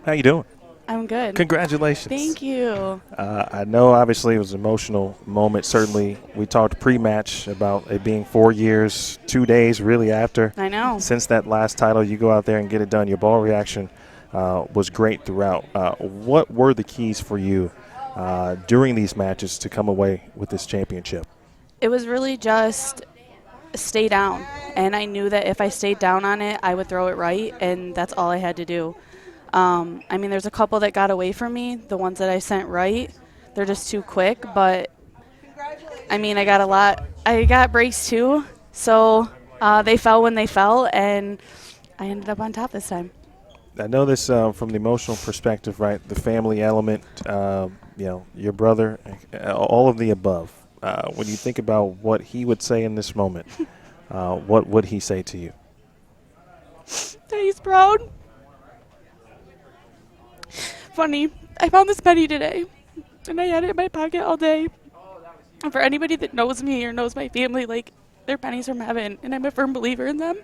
How you doing? I'm good. Congratulations. Thank you. I know, obviously, it was an emotional moment. Certainly, we talked pre-match about it being 4 years, 2 days really after. I know. Since that last title, you go out there and get it done. Your ball reaction was great throughout. What were the keys for you during these matches to come away with this championship? It was really just stay down, and I knew that if I stayed down on it, I would throw it right, and that's all I had to do. I mean, there's a couple that got away from me. The ones that I sent right, they're just too quick, but I mean, I got a lot. I got breaks too, so they fell when they fell, and I ended up on top this time. I know this from the emotional perspective, right? The family element, you know, your brother, all of the above. When you think about what he would say in this moment, what would he say to you? That he's proud. Funny, I found this penny today, and I had it in my pocket all day. And for anybody that knows me or knows my family, like, they're pennies from heaven, and I'm a firm believer in them.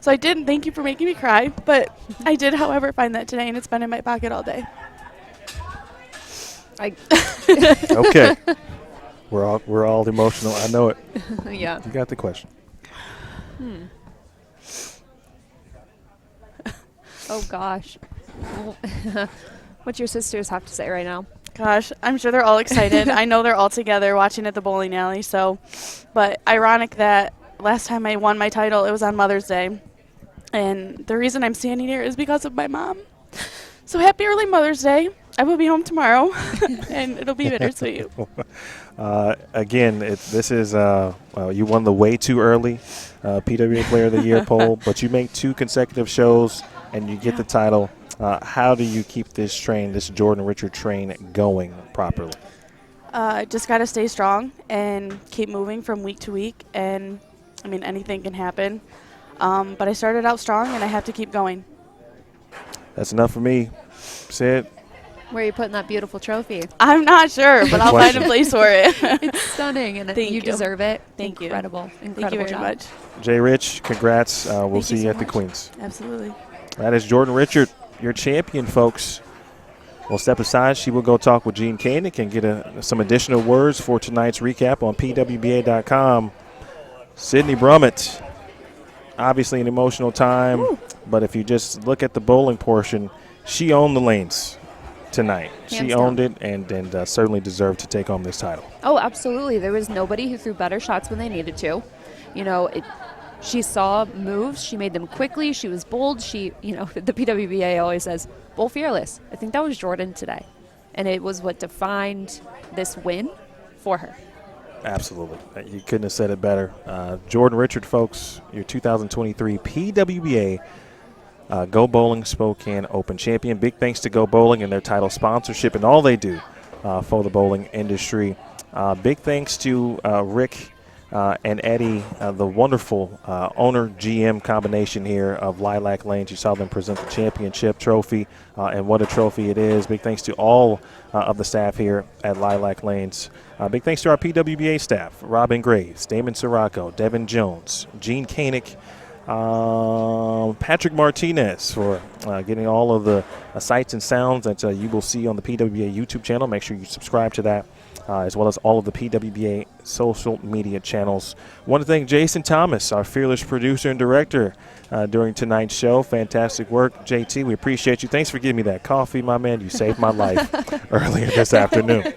So I didn't thank you for making me cry, but I did, however, find that today, and it's been in my pocket all day. Okay. We're all emotional. I know it. Yeah. You got the question. Oh, gosh. What your sisters have to say right now? Gosh, I'm sure they're all excited. I know they're all together watching at the bowling alley. But ironic that last time I won my title, it was on Mother's Day. And the reason I'm standing here is because of my mom. So happy early Mother's Day. I will be home tomorrow, and it'll be bittersweet. Again, this is you won the way too early PWBA Player of the Year poll, but you make 2 consecutive shows and you get the title. How do you keep this Jordan Richard train going properly? Just got to stay strong and keep moving from week to week. And, I mean, anything can happen. But I started out strong, and I have to keep going. That's enough for me. Sid? Where are you putting that beautiful trophy? I'm not sure, but I'll find a place for it. It's stunning, and you deserve it. Thank you. Incredible Thank you very job. much. Jay Rich, congrats. We'll see you at the much. Queens. Absolutely. That is Jordan Richard, your champion, folks. We'll step aside. She will go talk with Gene Koenig and get some additional words for tonight's recap on PWBA.com. Sydney Brummett, obviously an emotional time, but if you just look at the bowling portion, she owned the lanes tonight. She owned it and certainly deserved to take home this title. Oh, absolutely. There was nobody who threw better shots when they needed to. You know, she saw moves. She made them quickly. She was bold. The PWBA always says, bowl fearless. I think that was Jordan today. And it was what defined this win for her. Absolutely. You couldn't have said it better. Jordan Richard, folks, your 2023 PWBA Go Bowling Spokane Open champion. Big thanks to Go Bowling and their title sponsorship and all they do for the bowling industry. Big thanks to Rick and Eddie, the wonderful owner-GM combination here of Lilac Lanes. You saw them present the championship trophy, and what a trophy it is. Big thanks to all of the staff here at Lilac Lanes. Big thanks to our PWBA staff, Robin Graves, Damon Sirocco, Devin Jones, Gene Koenig, Patrick Martinez for getting all of the sights and sounds that you will see on the PWBA YouTube channel. Make sure you subscribe to that, as well as all of the PWBA social media channels. I want to thank Jason Thomas, our fearless producer and director, during tonight's show. Fantastic work, JT. We appreciate you. Thanks for giving me that coffee, my man. You saved my life earlier this afternoon.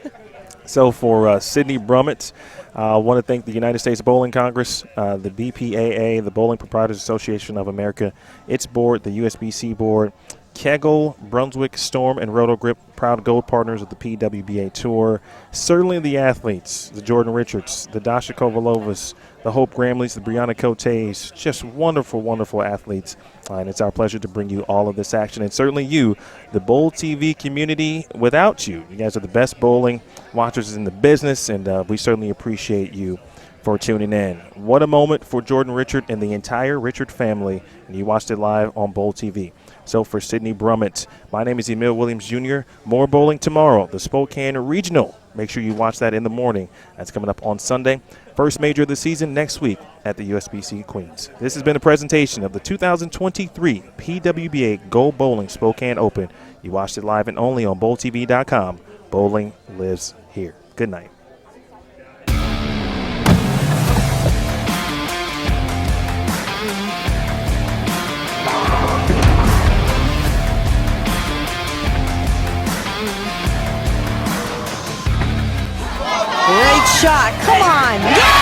So for Sydney Brummett, I want to thank the United States Bowling Congress, the BPAA, the Bowling Proprietors Association of America, its board, the USBC board, Kegel, Brunswick, Storm, and Rotogrip, proud gold partners of the PWBA Tour. Certainly the athletes, the Jordan Richards, the Dasha Kovalovas, the Hope Gramleys, the Bryanna Cotes, just wonderful, wonderful athletes. And it's our pleasure to bring you all of this action. And certainly you, the Bowl TV community, without you, you guys are the best bowling watchers in the business, and we certainly appreciate you for tuning in. What a moment for Jordan Richard and the entire Richard family, and you watched it live on Bowl TV. So for Sydney Brummett, my name is Emil Williams Jr. More bowling tomorrow, the Spokane Regional. Make sure you watch that in the morning. That's coming up on Sunday. First major of the season next week at the USBC Queens. This has been a presentation of the 2023 PWBA Go Bowling Spokane Open. You watched it live and only on BowlTV.com. Bowling lives here. Good night. Great shot. Come on. Yeah!